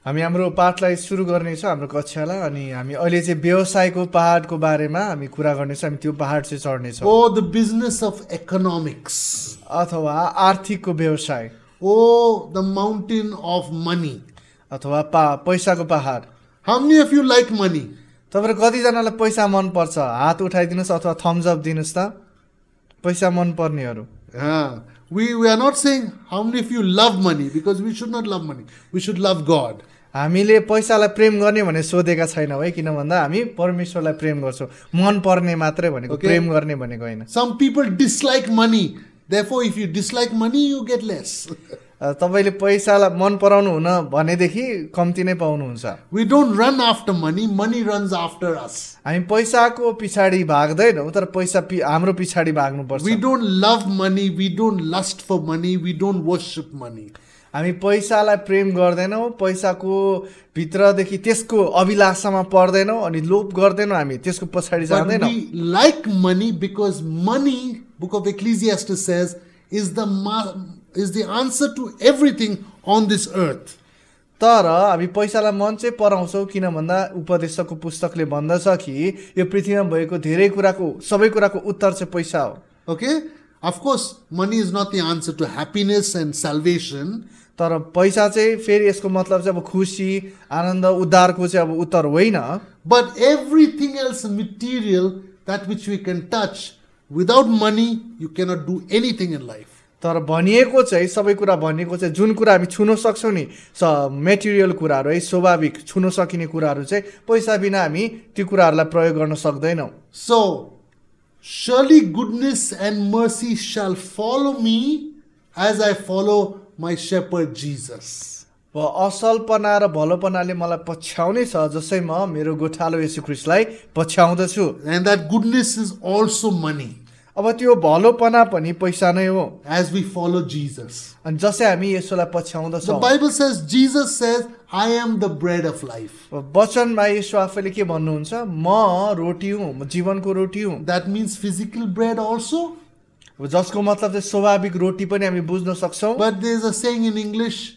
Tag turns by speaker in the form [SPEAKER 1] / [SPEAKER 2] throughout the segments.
[SPEAKER 1] हामी हाम्रो पाठलाई सुरु गर्नेछौँ हाम्रो कक्षालाई अनि हामी अहिले चाहिँ व्यवसायको पहाडको बारेमा हामी कुरा गर्नेछौँ हामी त्यो पहाड चाहिँ चढ्नेछौँ
[SPEAKER 2] Oh, the business of economics.
[SPEAKER 1] अथवा आर्थिकको व्यवसाय
[SPEAKER 2] Oh, the mountain of money.
[SPEAKER 1] अथवा पैसाको पहाड
[SPEAKER 2] How many of you like money?
[SPEAKER 1] तपाईहरु कतिजनालाई पैसा मन पर्छ हात उठाइदिनुस् अथवा थम्स अप दिनुस् त पैसा मन पर्नेहरु
[SPEAKER 2] We are not saying how many of you love money because we should not love money. We should love God.
[SPEAKER 1] हामीले पैसालाई प्रेम गर्ने भने सोधेका छैनौं है किन भन्दा हामी परमेश्वरलाई प्रेम गर्छौं मन पर्ने मात्रै भनेको प्रेम गर्ने भनेको हैन
[SPEAKER 2] Some people dislike money. Therefore, if you dislike money, you get less.
[SPEAKER 1] तपाईले पैसालाई मन पराउनु हुन भनेदेखि कम्ती नै पाउनुहुन्छ
[SPEAKER 2] We don't run after money. Money runs after us.
[SPEAKER 1] हामी पैसाको पिछाडी भाग्दैनौं तर पैसा हाम्रो पिछाडी भाग्नु पर्छ
[SPEAKER 2] We don't love money. We don't lust for money. We don't worship money.
[SPEAKER 1] हामी पैसालाई प्रेम गर्दैनौं पैसाको भित्रदेखि त्यसको अभिलाषामा पर्दैनौं अनि लोभ गर्दैनौं हामी त्यसको पछाडी जाँदैनौं
[SPEAKER 2] We like money because money, Book of Ecclesiastes says, is the answer to everything on this earth.
[SPEAKER 1] तर हामी पैसालाई मन चाहिँ पराउँछौं किन भन्दा उपदेशकको पुस्तकले भन्दछ कि यो पृथ्वीमा भएको धेरै कुराको सबै कुराको उत्तर चाहिँ पैसा हो
[SPEAKER 2] Okay? Of course, money is not the answer to happiness and salvation.
[SPEAKER 1] तर पैसा चाहिँ फेरि यसको मतलब चाहिँ अब खुशी आनन्द उद्धारको चाहिँ अब उत्तर होइन
[SPEAKER 2] But everything else material, that which we can touch, without money, you cannot do anything in life.
[SPEAKER 1] तर भनिएको चाहिँ सबै कुरा भनिएको चाहिँ जुन कुरा हामी छुन सक्छौं नि मेटेरियल कुराहरु है स्वाभाविक छुन सकिने कुराहरु चाहिँ पैसा बिना हामी ती कुराहरुलाई प्रयोग गर्न सक्दैनौं
[SPEAKER 2] So, surely goodness and mercy shall follow me as I follow my shepherd Jesus.
[SPEAKER 1] असलपना र भलोपनाले मलाई पछ्याउने छ जसै म मेरो गोठालो येशू ख्रीष्टलाई पछ्याउँदछु
[SPEAKER 2] And that goodness is also money.
[SPEAKER 1] अब त्यो भलोपना पनि पैसा नै हो
[SPEAKER 2] As we follow Jesus.
[SPEAKER 1] अनि जसै हामी येशूलाई पछ्याउँदछौं
[SPEAKER 2] The Bible says, Jesus says, I am the bread of life.
[SPEAKER 1] वचनमा येशू आफैले के भन्नुहुन्छ म रोटी हुँ म जीवनको रोटी हुँ
[SPEAKER 2] That means physical bread also.
[SPEAKER 1] जसको मतलब चाहिँ स्वाभाविक रोटी पनि हामी बुझ्न सक्छौं
[SPEAKER 2] But there is a saying in English,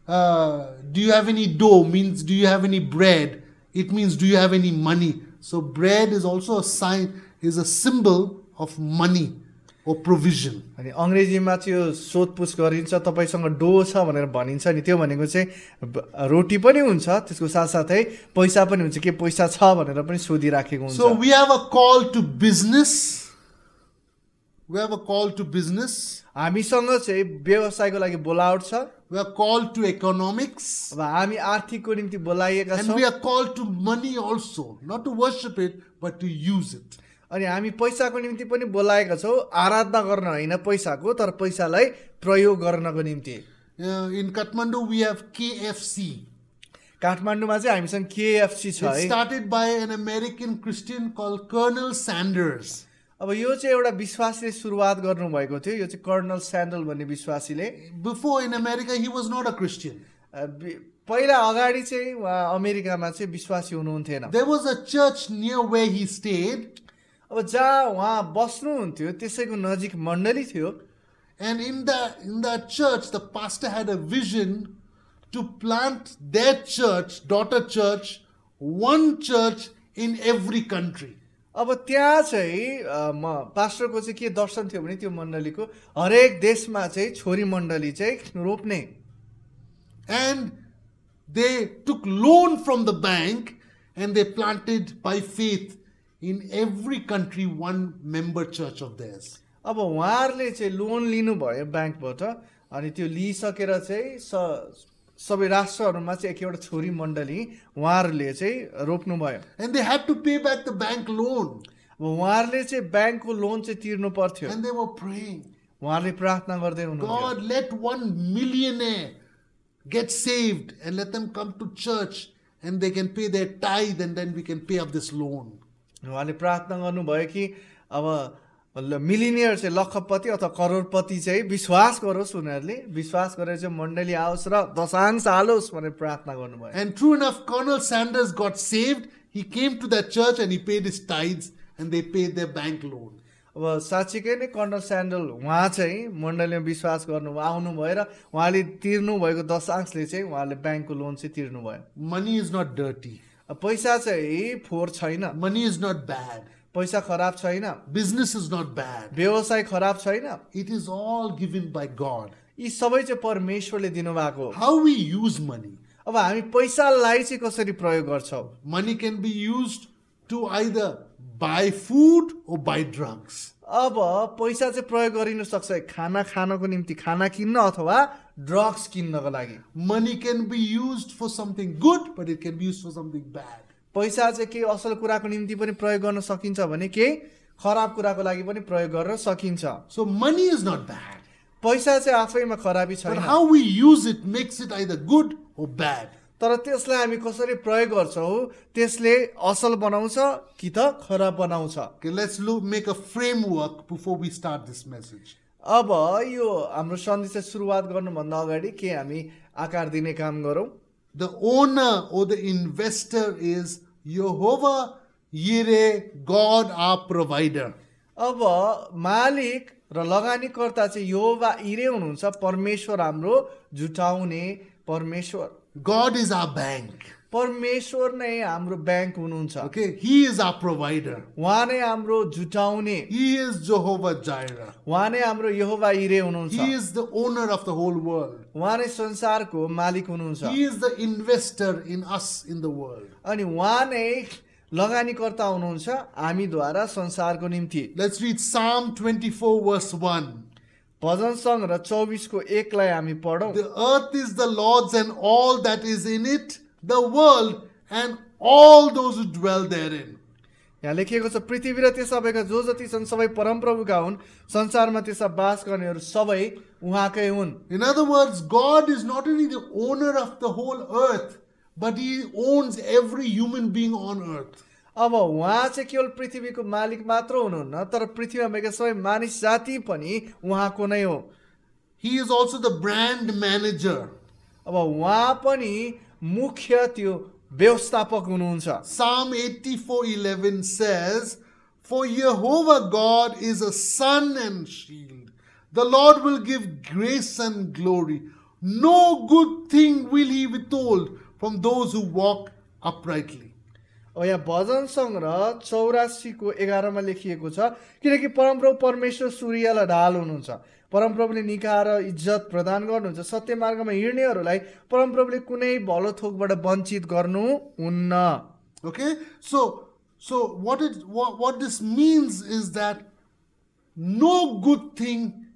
[SPEAKER 2] do you have any dough means do you have any bread? It means do you have any money? So bread is also a sign, is a symbol of money or provision.
[SPEAKER 1] अनि अंग्रेजीमा चाहिँ यो सोधपुछ गरिन्छ तपाईसँग डो छ भनेर भनिन्छ नि त्यो भनेको चाहिँ रोटी पनि हुन्छ त्यसको साथसाथै पैसा पनि हुन्छ के पैसा छ भनेर पनि सोधिराखेको हुन्छ
[SPEAKER 2] So we have a call to business. We have a call to business.
[SPEAKER 1] हामीसँग चाहिँ व्यवसायको लागि बोलावट छ
[SPEAKER 2] We are called to economics.
[SPEAKER 1] अब हामी आर्थिकको निम्ति बोलाइएका
[SPEAKER 2] And
[SPEAKER 1] छौं
[SPEAKER 2] we are called to money also. Not to worship it, but to use it.
[SPEAKER 1] अनि हामी पैसाको निम्ति पनि बोलाएका छौं आराधना गर्न हैन पैसाको तर पैसालाई प्रयोग गर्नको निम्ति
[SPEAKER 2] In Kathmandu we have KFC.
[SPEAKER 1] काठमाडौँमा चाहिँ हामीसँग KFC छ
[SPEAKER 2] It
[SPEAKER 1] है
[SPEAKER 2] started by an American Christian called Colonel Sanders.
[SPEAKER 1] अब यो चाहिँ एउटा विश्वासीले सुरुवात गर्नु भएको थियो यो चाहिँ कर्नल स्यान्डल भन्ने विश्वासीले
[SPEAKER 2] Before in America he was not a Christian.
[SPEAKER 1] पहिला अगाडि चाहिँ उहाँ अमेरिकामा चाहिँ विश्वासी हुनुहुन्थेन
[SPEAKER 2] There was a church near where he stayed.
[SPEAKER 1] अब जहाँ उहाँ बस्नुहुन्थ्यो त्यसैको नजिक मण्डली थियो
[SPEAKER 2] And in that church the pastor had a vision to plant their church, daughter church, one church in every country.
[SPEAKER 1] अब त्यहाँ चाहिँ पास्टरको चाहिँ के दर्शन थियो भने त्यो मण्डलीको हरेक देशमा चाहिँ छोरी मण्डली चाहिँ रोप्ने
[SPEAKER 2] And they took loan from the bank and they planted by faith in every country one member church of theirs.
[SPEAKER 1] अब उहाँहरूले चाहिँ लोन लिनुभयो ब्याङ्कबाट अनि त्यो लिइसकेर चाहिँ सबै राष्ट्रहरूमा चाहिँ एक एउटा छोरी मण्डली उहाँहरूले चाहिँ रोप्नु भयो
[SPEAKER 2] And they had to pay back the bank loan.
[SPEAKER 1] अब उहाँहरूले चाहिँ ब्याङ्कको लोन चाहिँ तिर्नु पर्थ्यो
[SPEAKER 2] And they were praying,
[SPEAKER 1] उहाँहरूले प्रार्थना गर्दै हुनुहुन्थ्यो
[SPEAKER 2] God, let 1 millionaire get saved and let them come to church and they can pay their tithe and then we can pay up this loan.
[SPEAKER 1] उहाँले प्रार्थना गर्नुभयो कि अब मिलिनियर चाहिँ लखपति अथवा करोडपति चाहिँ विश्वास गरोस् उनीहरूले विश्वास गरेर चाहिँ मण्डली आओस् र दशांश हालोस् भनेर प्रार्थना गर्नुभयो
[SPEAKER 2] And true enough, Colonel Sanders got saved. He came to that church and he paid his tithes and they paid their bank loan.
[SPEAKER 1] अब अब साँच्चीकै नै कर्नल स्यान्डल उहाँ चाहिँ मण्डलीमा विश्वास गर्नु आउनु भयो र उहाँले तिर्नु भएको 10% चाहिँ उहाँले ब्याङ्कको लोन चाहिँ तिर्नु भयो।
[SPEAKER 2] Money is not dirty.
[SPEAKER 1] पैसा चाहिँ फोहोर छैन,
[SPEAKER 2] Money is not bad.
[SPEAKER 1] पैसा खराब छैन,
[SPEAKER 2] Business is not bad.
[SPEAKER 1] व्यवसाय खराब छैन,
[SPEAKER 2] It is all given by God.
[SPEAKER 1] यी सबै चाहिँ परमेश्वरले दिनुभएको।
[SPEAKER 2] How we use money.
[SPEAKER 1] अब हामी पैसालाई चाहिँ कसरी प्रयोग गर्छौँ?
[SPEAKER 2] Money can be used to either buy food or buy drugs.
[SPEAKER 1] अब पैसा चाहिँ प्रयोग गरिन सक्छ खाना खानको निम्ति, खाना किन्न अथवा ड्रग्स किन्नको लागि।
[SPEAKER 2] Money can be used for something good, but it can be used for something bad.
[SPEAKER 1] पैसा चाहिँ केही असल कुराको निम्ति पनि प्रयोग गर्न सकिन्छ भने केही खराब कुराको लागि पनि प्रयोग गर्न सकिन्छ।
[SPEAKER 2] So money is not bad.
[SPEAKER 1] पैसा चाहिँ आफैमा खराबी
[SPEAKER 2] But
[SPEAKER 1] छैन,
[SPEAKER 2] how we use it makes it either good or bad.
[SPEAKER 1] तर त्यसलाई हामी कसरी प्रयोग गर्छौँ त्यसले असल बनाउँछ कि त खराब बनाउँछ।
[SPEAKER 2] Okay, let's make a framework before we start this message.
[SPEAKER 1] अब यो हाम्रो सन्देश सुरुवात गर्नुभन्दा अगाडि के हामी आकार दिने काम गरौँ।
[SPEAKER 2] The owner or the investor is Yehovah Yireh, God our provider.
[SPEAKER 1] अब मालिक र लगानीकर्ता चाहिँ यहोवा इरे हुनुहुन्छ, परमेश्वर हाम्रो जुटाउने परमेश्वर।
[SPEAKER 2] God is our bank.
[SPEAKER 1] परमेश्वर नै हाम्रो ब्याङ्क हुनुहुन्छ,
[SPEAKER 2] Okay, He is our provider.
[SPEAKER 1] उहाँ नै हाम्रो जुटाउने,
[SPEAKER 2] He is Jehovah Jireh.
[SPEAKER 1] उहाँ नै हाम्रो यहोवा इरे हुनुहुन्छ,
[SPEAKER 2] He is the owner of the whole world.
[SPEAKER 1] उहाँ नै संसारको मालिक हुनुहुन्छ,
[SPEAKER 2] He is the investor in us in the world.
[SPEAKER 1] अनि उहाँ नै लगानीकर्ता हुनुहुन्छ हामीद्वारा संसारको निम्ति।
[SPEAKER 2] Let's read Psalm 24 verse 1.
[SPEAKER 1] भजन सङ्ग्रह 24:1 लाई हामी पढौँ।
[SPEAKER 2] The earth is the Lord's and all that is in it, the world and all those who dwell therein.
[SPEAKER 1] यहाँ लेखिएको छ पृथ्वी र त्यसमा भएका जो जति छन् सबै परमप्रभुका हुन्, संसारमा त्यसमा बास गर्नेहरू सबै उहाँकै हुन्।
[SPEAKER 2] In other words, God is not only the owner of the whole earth, but He owns every human being on earth.
[SPEAKER 1] अब उहाँ चाहिँ केवल पृथ्वीको मालिक मात्र हुनुहुन्न, तर पृथ्वीमा भएका सबै मानिस जाति पनि उहाँको नै हो।
[SPEAKER 2] He is also the brand manager.
[SPEAKER 1] अब उहाँ पनि मुख्य त्यो व्यवस्थापक हुनुहुन्छ।
[SPEAKER 2] Psalm 84:11 says, For Jehovah God is a sun and shield. The Lord will give grace and glory. No good thing will He withhold from those who walk uprightly.
[SPEAKER 1] अब यहाँ भजन सङ्ग्रह 84:11 लेखिएको छ, किनकि परमप्रभु परमेश्वर सूर्यलाई ढाल हुनुहुन्छ, परमप्रभुले निकाएर इज्जत प्रदान गर्नुहुन्छ, सत्य मार्गमा हिँड्नेहरूलाई परमप्रभुले कुनै भलो थोकबाट वञ्चित गर्नुहुन्न।
[SPEAKER 2] Okay, so what this means is that no good thing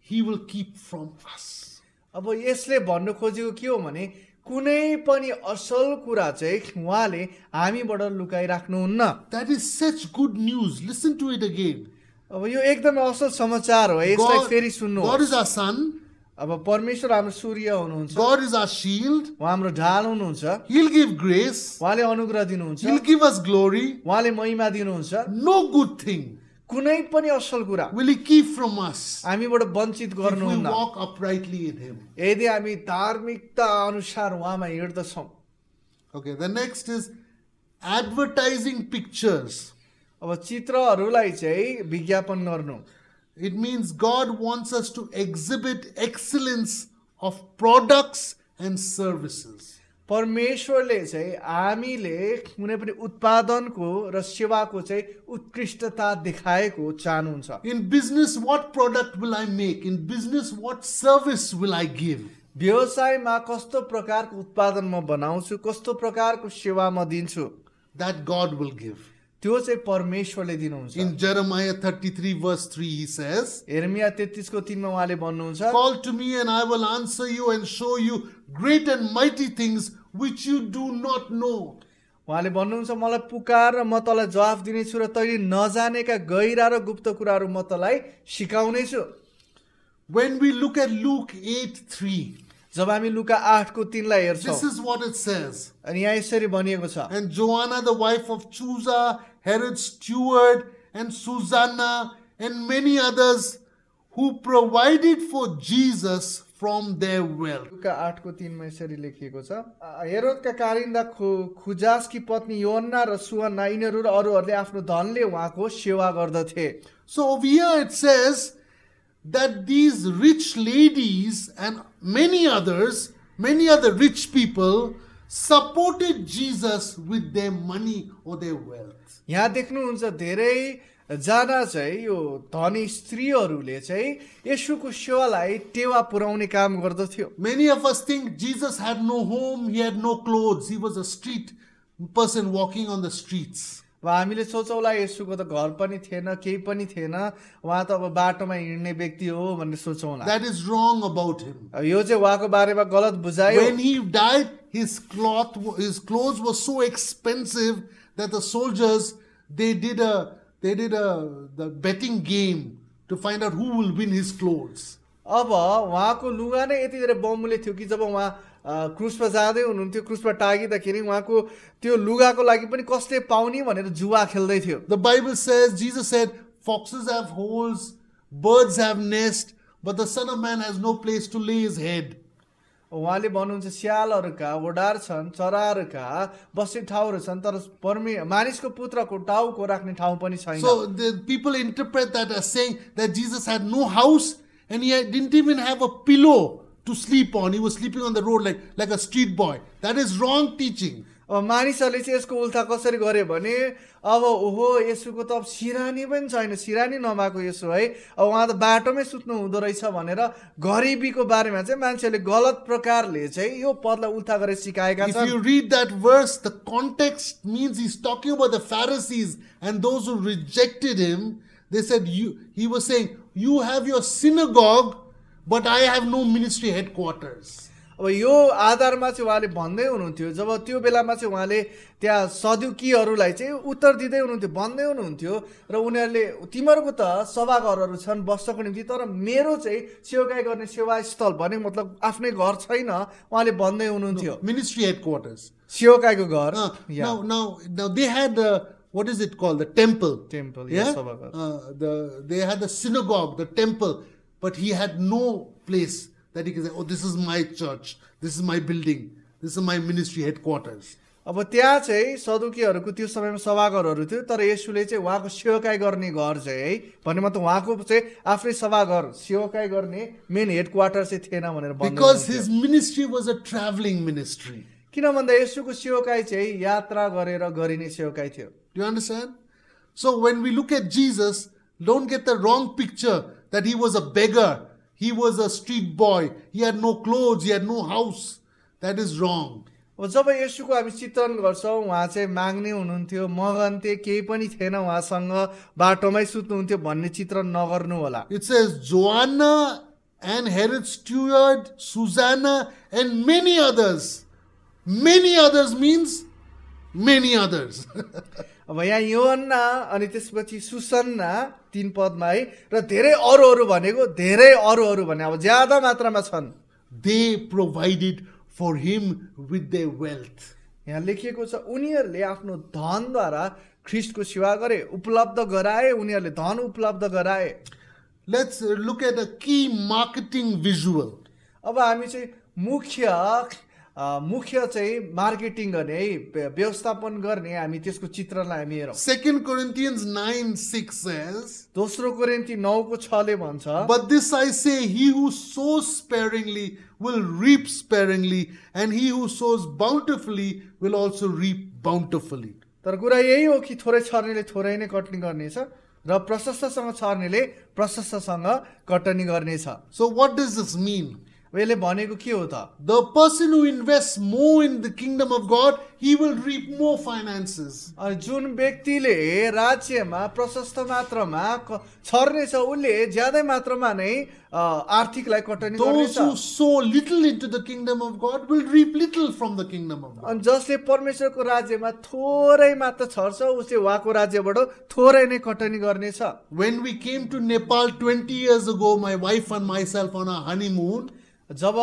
[SPEAKER 2] He will keep from us.
[SPEAKER 1] अब यसले भन्नु खोजेको के हो भने कुनै पनि असल कुरा चाहिँ उहाँले हामीबाट लुकाइराख्नुहुन्न।
[SPEAKER 2] That is such good news. Listen to it again.
[SPEAKER 1] अब यो एकदमै असल समाचार हो, यसलाई फेरि सुन्नु।
[SPEAKER 2] God is our sun.
[SPEAKER 1] अब परमेश्वर हाम्रो सूर्य हुनुहुन्छ,
[SPEAKER 2] God is our shield.
[SPEAKER 1] उहाँ हाम्रो ढाल हुनुहुन्छ,
[SPEAKER 2] He'll give grace.
[SPEAKER 1] उहाँले अनुग्रह दिनुहुन्छ,
[SPEAKER 2] He'll give us glory.
[SPEAKER 1] उहाँले महिमा दिनुहुन्छ।
[SPEAKER 2] No good thing
[SPEAKER 1] कुनै पनि असल कुरा
[SPEAKER 2] will He keep from us
[SPEAKER 1] हामीबाट वञ्चित
[SPEAKER 2] if we
[SPEAKER 1] गर्नुहुन्न,
[SPEAKER 2] walk uprightly in Him.
[SPEAKER 1] यदि हामी धार्मिकता अनुसार उहाँमा हिँड्दछौँ।
[SPEAKER 2] Okay, the next is advertising pictures.
[SPEAKER 1] अब चित्रहरूलाई चाहिँ विज्ञापन गर्नु,
[SPEAKER 2] It means God wants us to exhibit excellence of products and services.
[SPEAKER 1] परमेश्वरले चाहिँ हामीले कुनै पनि उत्पादनको र सेवाको चाहिँ उत्कृष्टता देखाएको चाहनुहुन्छ।
[SPEAKER 2] In business, what product will I make? In business, what service will I give?
[SPEAKER 1] व्यवसायमा कस्तो प्रकारको उत्पादन म बनाउँछु, कस्तो प्रकारको सेवा म दिन्छु,
[SPEAKER 2] That God will give.
[SPEAKER 1] त्यो चाहिँ परमेश्वरले दिनुहुन्छ।
[SPEAKER 2] In Jeremiah 33 verse 3 He says,
[SPEAKER 1] यिर्मया 33:3 मा उहाँले भन्नुहुन्छ,
[SPEAKER 2] Call to me and I will answer you and show you great and mighty things which you do not know.
[SPEAKER 1] उहाँले भन्नुहुन्छ मलाई पुकार र म तँलाई जवाफ दिनेछु र तैँले नजानेका गहिरा र गुप्त कुराहरू म तँलाई सिकाउनेछु।
[SPEAKER 2] When we look at Luke 8:3,
[SPEAKER 1] जब हामी लुका 8:3 लाई हेर्छौँ,
[SPEAKER 2] this is what it says.
[SPEAKER 1] अनि यहाँ यसरी भनिएको छ,
[SPEAKER 2] And Joanna, the wife of Chusa, Herod's steward, and Susanna, and many others who provided for Jesus from their wealth.
[SPEAKER 1] लुका 8:3 मा यसरी लेखिएको छ, हेरोदका कारिन्दा खुजासकी पत्नी योन्ना र सुअन्ना यिनीहरू र अरूहरूले आफ्नो धनले उहाँको सेवा गर्दथे।
[SPEAKER 2] So over here it says that these rich ladies and many other rich people supported Jesus with their money or their wealth.
[SPEAKER 1] यहाँ देख्नुहुन्छ धेरै जना चाहिँ यो धनी स्त्रीहरूले चाहिँ येशूको सेवालाई टेवा पुर्याउने काम गर्दथ्यो.
[SPEAKER 2] Many of us think Jesus had no home, he had no clothes, he was a street person walking on the streets.
[SPEAKER 1] अब हामीले सोचौँला येशूको त घर पनि थिएन, केही पनि थिएन, उहाँ त अब बाटोमा हिँड्ने व्यक्ति हो भन्ने सोचौँला.
[SPEAKER 2] That is wrong about him.
[SPEAKER 1] यो चाहिँ उहाँको बारेमा गलत बुझायो.
[SPEAKER 2] When he died, his clothes were so expensive that the soldiers they did the betting game to find out who will win his clothes.
[SPEAKER 1] अब उहाँको लुगा नै यति धेरै बहुमूल्य थियो कि जब उहाँ क्रुसमा जाँदै हुनुहुन्थ्यो, क्रुसमा टागिँदाखेरि उहाँको त्यो लुगाको लागि पनि कसले पाउने भनेर जुवा खेल्दै थियो.
[SPEAKER 2] The Bible says, Jesus said, foxes have holes, birds have nests, but the Son of Man has no place to lay his head.
[SPEAKER 1] उहाँले भन्नुहुन्छ स्यालहरूका ओडार छन्, चराहरूका बस्ने ठाउँहरू छन्, तर मानिसको पुत्रको टाउको राख्ने ठाउँ पनि छैन.
[SPEAKER 2] So the people interpret that as saying that Jesus had no house and he didn't even have a pillow to sleep on. He was sleeping on the road like a street boy. That is wrong teaching.
[SPEAKER 1] अब मानिसहरूले चाहिँ यसको उल्था कसरी गर्यो भने अब ओहो येशूको त अब सिरानी पनि छैन, सिरानी नभएको येशू है, अब उहाँ त बाटोमै सुत्नु हुँदो रहेछ भनेर गरिबीको बारेमा चाहिँ मान्छेहरूले गलत प्रकारले चाहिँ यो पदलाई उल्था गरेर सिकाएका छन्.
[SPEAKER 2] If you read that verse, the context means he's talking about the Pharisees and those who rejected him. They said, he was saying, you have your synagogue, but I have no ministry headquarters.
[SPEAKER 1] अब यो आधारमा चाहिँ उहाँले भन्दै हुनुहुन्थ्यो, जब त्यो बेलामा चाहिँ उहाँले त्यहाँ सदुकीहरूलाई चाहिँ उत्तर दिँदै हुनुहुन्थ्यो, भन्दै हुनुहुन्थ्यो र उनीहरूले तिमीहरूको त सभाघरहरू छन् बस्नको निम्ति, तर मेरो चाहिँ सेवाकाई गर्ने सेवा स्थल भने मतलब आफ्नै घर छैन उहाँले भन्दै हुनुहुन्थ्यो.
[SPEAKER 2] Ministry headquarters.
[SPEAKER 1] सेवाकाईको घर.
[SPEAKER 2] Now they had what is it called? The temple.
[SPEAKER 1] Yeah.
[SPEAKER 2] They had the synagogue, the temple, but he had no place that he can say, oh, this is my church, this is my building, this is my ministry headquarters.
[SPEAKER 1] अब त्यहाँ चाहिँ सदुकीहरूको त्यो समयमा सभाघरहरू थियो, तर येशूले चाहिँ उहाँको सेवाकाई गर्ने घर चाहिँ है भन्ने मतलब उहाँको चाहिँ आफ्नै सभाघर सेवाकाई गर्ने मेन हेडक्वार्टर चाहिँ थिएन भनेर भन्नु.
[SPEAKER 2] Because his ministry was a traveling ministry.
[SPEAKER 1] किन भन्दा येशूको सेवाकाई चाहिँ यात्रा गरेर गरिने सेवाकाई थियो.
[SPEAKER 2] Do you understand? So when we look at Jesus, don't get the wrong picture that he was a beggar. He was a street boy. He had no clothes. He had no house. That is wrong.
[SPEAKER 1] अब जब येशूको हामी चित्रण गर्छौँ उहाँ चाहिँ माग्ने हुनुहुन्थ्यो, मगन्थे, केही पनि थिएन उहाँसँग, बाटोमै सुत्नुहुन्थ्यो भन्ने चित्रण नगर्नु होला.
[SPEAKER 2] It says Joanna and Herod Steward, Susanna and many others. Many others means many others.
[SPEAKER 1] अब यहाँ योहन्ना अनि त्यसपछि सुसन्ना 3 पदमा है र धेरै अरूहरू भनेको धेरै अरूहरू भने अब ज्यादा मात्रामा छन्.
[SPEAKER 2] They provided for him with their wealth.
[SPEAKER 1] यहाँ लेखिएको छ उनीहरूले आफ्नो धनद्वारा ख्रीष्टको सेवा गरे, उपलब्ध गराए, उनीहरूले धन उपलब्ध गराए.
[SPEAKER 2] Let's look at a key marketing visual.
[SPEAKER 1] अब हामी चाहिँ मुख्य चाहिँ मार्केटिङ गर्ने है, व्यवस्थापन गर्ने हामी त्यसको चित्रणलाई हामी हेरौँ.
[SPEAKER 2] 2 Corinthians 9:6 says,
[SPEAKER 1] दोस्रो कोरिन्थी 9:6 ले भन्छ,
[SPEAKER 2] but this I say, he who sows sparingly will reap sparingly, and he who sows bountifully will also reap bountifully.
[SPEAKER 1] तर कुरा यही हो कि थोरै छर्नेले थोरै नै कटनी गर्नेछ र प्रशस्तसँग छर्नेले प्रशस्तसँग कटनी गर्नेछ.
[SPEAKER 2] So what does this mean?
[SPEAKER 1] यसले भनेको के हो त?
[SPEAKER 2] The person who invests more in the kingdom of God, he will reap more finances.
[SPEAKER 1] अनि जुन व्यक्तिले राज्यमा प्रशस्त मात्रामा छर्नेछ उसले ज्यादै मात्रामा नै आर्थिकलाई कटनी गर्नेछ.
[SPEAKER 2] Those who sow little into the kingdom of God will reap little from the kingdom of God.
[SPEAKER 1] अनि जसले परमेश्वरको राज्यमा थोरै मात्र छर्छ उसले उहाँको राज्यबाट थोरै नै कटनी गर्नेछ.
[SPEAKER 2] When we came to Nepal 20 years ago, my wife and myself on our honeymoon,
[SPEAKER 1] जब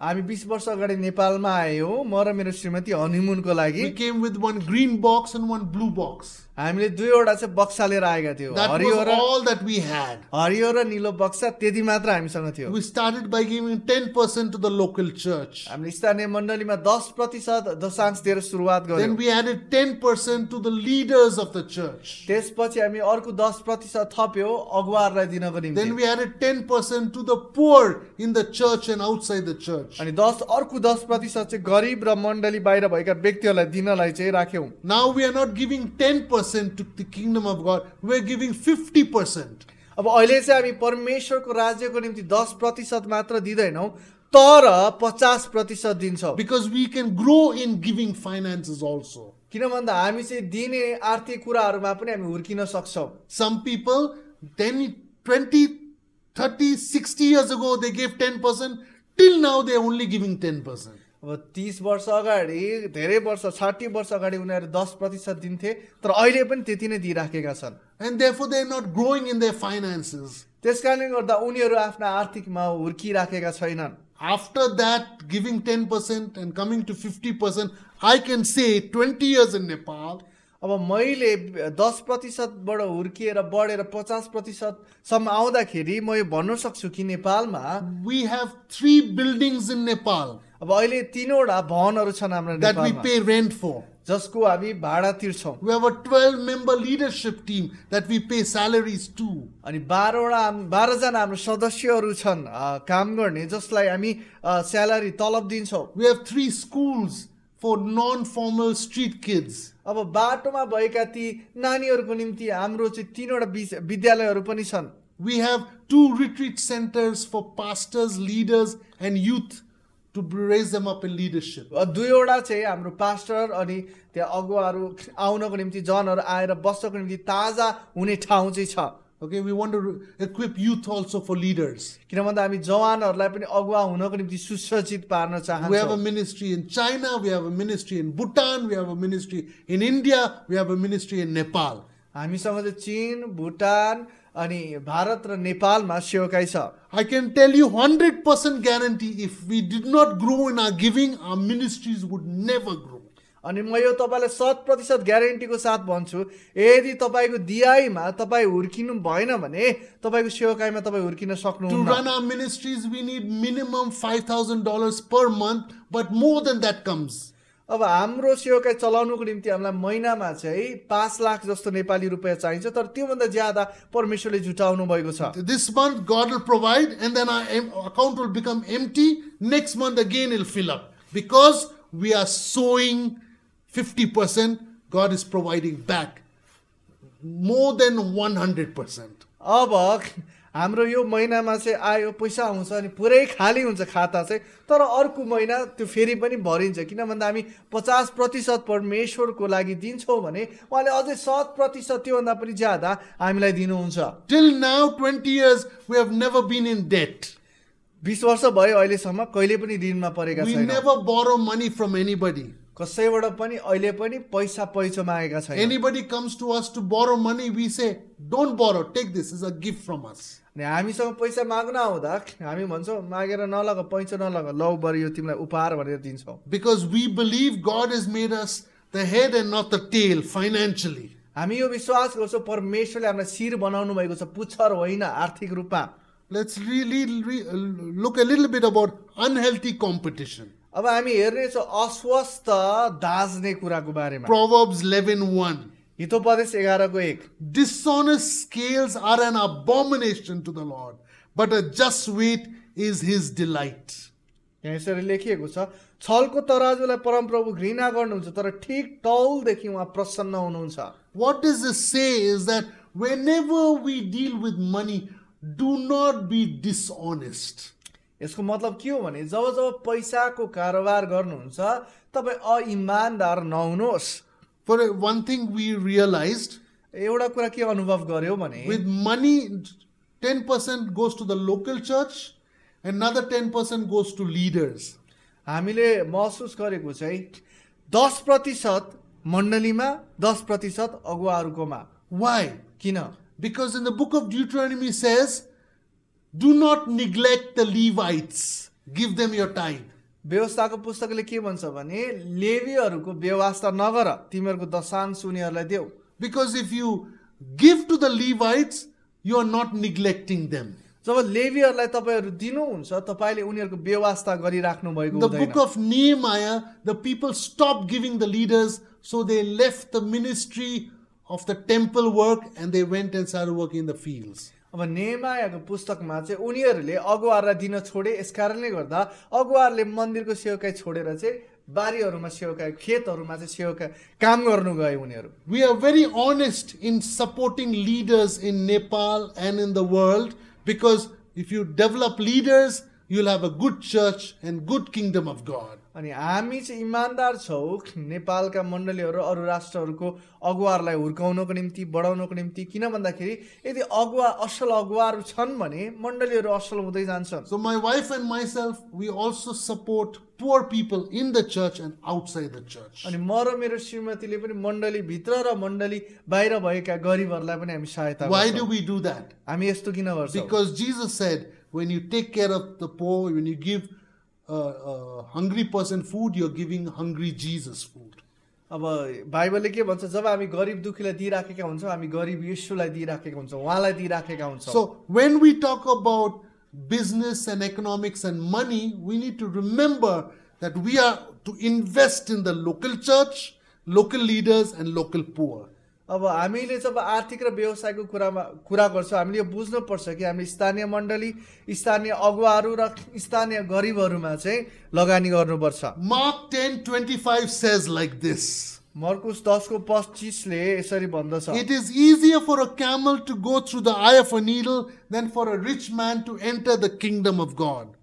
[SPEAKER 1] हामी 20 वर्ष अगाडि नेपालमा आयौँ म र मेरो श्रीमती हनीमुनको लागि,
[SPEAKER 2] we came with one green box and one blue box.
[SPEAKER 1] हामीले दुईवटा चाहिँ बक्सा लिएर आएका थियौँ,
[SPEAKER 2] That
[SPEAKER 1] हरियो
[SPEAKER 2] was
[SPEAKER 1] र
[SPEAKER 2] all that we had.
[SPEAKER 1] हरियो र निलो बक्सा, त्यति मात्र हामीसँग थियो।
[SPEAKER 2] We started by giving 10% to the local church.
[SPEAKER 1] हामीले स्थानीय मण्डलीमा 10% दशांश दिएर सुरुवात
[SPEAKER 2] Then
[SPEAKER 1] गर्यौँ।
[SPEAKER 2] we added 10% to the leaders of the church.
[SPEAKER 1] त्यसपछि हामी अर्को 10% थप्यौँ अगुवाहरूलाई दिनको निम्ति।
[SPEAKER 2] Then we added 10% to the poor in the church and outside the church.
[SPEAKER 1] अनि अर्को 10% चाहिँ गरिब र मण्डली बाहिर भएका व्यक्तिहरूलाई दिनलाई चाहिँ राख्यौँ।
[SPEAKER 2] Now we are not giving 10% to the kingdom of God. We are giving 50%.
[SPEAKER 1] अब अहिले चाहिँ हामी परमेश्वरको राज्यको निम्ति 10% मात्र दिँदैनौँ, तर 50% दिन्छौँ।
[SPEAKER 2] Because we can grow in giving finances also.
[SPEAKER 1] किन भन्दा हामी चाहिँ दिने आर्थिक कुराहरूमा पनि हामी हुर्किन सक्छौँ।
[SPEAKER 2] Some people 10, 20, 30, 60 years ago they gave 10%. Till now they are only giving 10%.
[SPEAKER 1] अब 30 वर्ष अगाडि, धेरै वर्ष 60 वर्ष अगाडि उनीहरू 10% दिन्थे, तर अहिले पनि त्यति नै दिइराखेका छन्।
[SPEAKER 2] And therefore they are not growing in their finances.
[SPEAKER 1] त्यसकारणले गर्दा उनीहरू आफ्ना आर्थिकमा हुर्किराखेका छैनन्।
[SPEAKER 2] After that, giving 10% and coming to 50%, I can say 20 years in Nepal,
[SPEAKER 1] अब मैले 10%बाट हुर्किएर बढेर 50% सम्म आउँदाखेरि म यो भन्न सक्छु कि नेपालमा
[SPEAKER 2] we have 3 buildings in Nepal
[SPEAKER 1] अब अहिले 3वटा भवनहरू छन् हाम्रो
[SPEAKER 2] that we
[SPEAKER 1] नेपालमा,
[SPEAKER 2] pay rent for.
[SPEAKER 1] जसको हामी भाडा तिर्छौँ।
[SPEAKER 2] We have a 12-member leadership team that we pay salaries to.
[SPEAKER 1] अनि 12 जना हाम्रो सदस्यहरू छन् काम गर्ने, जसलाई हामी स्यालेरी तलब दिन्छौँ।
[SPEAKER 2] We have 3 schools for non-formal street kids.
[SPEAKER 1] अब बाटोमा भएका ती नानीहरूको निम्ति हाम्रो चाहिँ 3वटा विद्यालयहरू पनि छन्।
[SPEAKER 2] We have 2 retreat centers for pastors, leaders and youth to raise them up in leadership.
[SPEAKER 1] 2वटा चाहिँ हाम्रो पास्टर अनि त्यहाँ अगुवाहरू आउनको निम्ति, जनहरू आएर बस्नको निम्ति ताजा हुने ठाउँ चाहिँ छ।
[SPEAKER 2] Okay, we want to equip youth also for leaders.
[SPEAKER 1] किन भन्दा हामी जवानहरूलाई पनि अगुवा हुनको निम्ति सुसज्जित पार्न
[SPEAKER 2] We have a
[SPEAKER 1] चाहन्छौँ।
[SPEAKER 2] ministry in China, we have a ministry in Bhutan, we have a ministry in India, we have a ministry in Nepal.
[SPEAKER 1] हामीसँग चाहिँ चीन, भुटान अनि भारत र नेपालमा सेवकाई छ।
[SPEAKER 2] I can tell you 100% guarantee if we did not grow in our giving, our ministries would never grow.
[SPEAKER 1] अनि म यो तपाईँलाई 100% ग्यारेन्टीको साथ भन्छु, यदि तपाईँको दियाईमा तपाईँ हुर्किनु भएन भने तपाईँको सेवकाईमा तपाईँ हुर्किन
[SPEAKER 2] To
[SPEAKER 1] सक्नुहुन्न।
[SPEAKER 2] run our ministries, we need minimum $5,000 per month, but more than that comes.
[SPEAKER 1] अब हाम्रो सेवकाई चलाउनुको निम्ति हामीलाई महिनामा चाहिँ 5 लाख जस्तो नेपाली रुपियाँ चाहिन्छ, तर त्योभन्दा ज्यादा परमेश्वरले जुटाउनु भएको छ।
[SPEAKER 2] This month God will provide and then our account will become empty. Next month again it'll fill up. Because we are sowing 50%, God is providing back more than 100%.
[SPEAKER 1] अब हाम्रो यो महिनामा चाहिँ आयो, पैसा आउँछ अनि पुरै खाली हुन्छ खाता चाहिँ, तर अर्को महिना त्यो फेरि पनि भरिन्छ। किन भन्दा हामी 50% परमेश्वरको लागि दिन्छौँ भने उहाँले अझै 100% त्योभन्दा पनि ज्यादा हामीलाई दिनुहुन्छ।
[SPEAKER 2] Till now, 20 years, we have never been in debt.
[SPEAKER 1] 20 वर्ष भयो अहिलेसम्म कहिले पनि ऋणमा परेका
[SPEAKER 2] We
[SPEAKER 1] छैनौँ।
[SPEAKER 2] never borrow money from anybody.
[SPEAKER 1] कसैबाट पनि अहिले पनि पैसा पैसा मागेका छैनौँ।
[SPEAKER 2] Anybody comes to us to borrow money, we say, don't borrow, take this, it's a gift from us.
[SPEAKER 1] अनि हामीसँग पैसा माग्न आउँदा हामी भन्छौँ मागेर नलग, पैसा नलग, लौ बरु यो तिमीलाई उपहार भनेर दिन्छौँ।
[SPEAKER 2] Because we believe God has made us the head and not the tail financially.
[SPEAKER 1] हामी यो विश्वास गर्छौँ परमेश्वरले हामीलाई शिर बनाउनु भएको छ, पुच्छर होइन आर्थिक रूपमा।
[SPEAKER 2] Let's really look a little bit about unhealthy competition.
[SPEAKER 1] अब हामी हेर्नेछौँ अस्वस्थ दाज्ने कुराको बारेमा।
[SPEAKER 2] Proverbs 11:1.
[SPEAKER 1] Hitopadesha 11:1।
[SPEAKER 2] Dishonest scales are an abomination to the Lord, but a just weight is his delight.
[SPEAKER 1] यहाँ यसरी लेखिएको छ, छलको तराजुलाई परमप्रभु घृणा गर्नुहुन्छ, तर ठिक तौलदेखि उहाँ प्रसन्न हुनुहुन्छ।
[SPEAKER 2] What does this say is that whenever we deal with money, do not be dishonest.
[SPEAKER 1] यसको मतलब के हो भने जब जब पैसाको कारोबार गर्नुहुन्छ तपाईँ अइमानदार नहुनुहोस्।
[SPEAKER 2] For one thing we realized,
[SPEAKER 1] एउटा कुरा के अनुभव गर्यो भने
[SPEAKER 2] with money, 10% goes to the local church, another 10% goes to leaders.
[SPEAKER 1] हामीले महसुस गरेको चाहिँ 10% मण्डलीमा, 10% अगुवाहरूकोमा।
[SPEAKER 2] Why?
[SPEAKER 1] किन?
[SPEAKER 2] Because in the book of Deuteronomy says, do not neglect the Levites. Give them your tithe.
[SPEAKER 1] व्यवस्थाको पुस्तकले के भन्छ भने लेवीहरूको व्यवस्था नगर, तिमीहरूको दशांश उनीहरूलाई देऊ।
[SPEAKER 2] Because if you give to the Levites, you are not neglecting them.
[SPEAKER 1] जब लेवीहरूलाई तपाईँहरू दिनुहुन्छ तपाईँले उनीहरूको व्यवस्था गरिराख्नु भएको
[SPEAKER 2] In the
[SPEAKER 1] हुँदैन
[SPEAKER 2] book of Nehemiah, the people stopped giving the leaders, so they left the ministry of the temple work and they went and started working in the fields.
[SPEAKER 1] अब नेहेमायाको पुस्तकमा चाहिँ उनीहरूले अगुवाहरूलाई दिन छोडे, यसकारणले गर्दा अगुवाहरूले मन्दिरको सेवकाई छोडेर चाहिँ बारीहरूमा सेवकाई, खेतहरूमा चाहिँ सेवकाई काम गर्नु गए उनीहरू.
[SPEAKER 2] We are very honest in supporting leaders in Nepal and in the world, because if you develop leaders, you'll have a good church and good kingdom of God.
[SPEAKER 1] अनि हामी चाहिँ इमान्दार छौँ नेपालका मण्डलीहरू अरू राष्ट्रहरूको अगुवाहरूलाई हुर्काउनको निम्ति, बढाउनको निम्ति. किन भन्दाखेरि यदि अगुवा असल अगुवाहरू छन् भने मण्डलीहरू असल हुँदै जान्छन्.
[SPEAKER 2] So my wife and myself, we also support poor people in the church and outside the church.
[SPEAKER 1] अनि म र मेरो श्रीमतीले पनि मण्डली भित्र र मण्डली बाहिर भएका गरिबहरूलाई पनि हामी सहायता
[SPEAKER 2] Why
[SPEAKER 1] गर्छौँ.
[SPEAKER 2] do we do that?
[SPEAKER 1] हामी यस्तो किन गर्छौँ?
[SPEAKER 2] Because Jesus said, when you take care of the poor, when you give a hungry person food, you're giving hungry Jesus food.
[SPEAKER 1] अब बाइबलले के भन्छ, जब हामी गरिब दुखीलाई दिइराखेका हुन्छौँ, हामी गरिब येशूलाई दिइराखेका हुन्छौँ, उहाँलाई दिइराखेका हुन्छौँ.
[SPEAKER 2] So when we talk about business and economics and money, we need to remember that we are to invest in the local church, local leaders and local poor.
[SPEAKER 1] अब हामीले जब आर्थिक र व्यवसायको कुरा गर्छौँ, हामीले यो बुझ्नुपर्छ कि हामीले स्थानीय मण्डली, स्थानीय अगुवाहरू र स्थानीय गरिबहरूमा चाहिँ लगानी गर्नुपर्छ.
[SPEAKER 2] Mark 10:25 says like this.
[SPEAKER 1] मर्कुस 10:25 ले यसरी भन्दछ,
[SPEAKER 2] It is easier for a camel to go through the eye of a needle than for a rich man to enter the kingdom of God.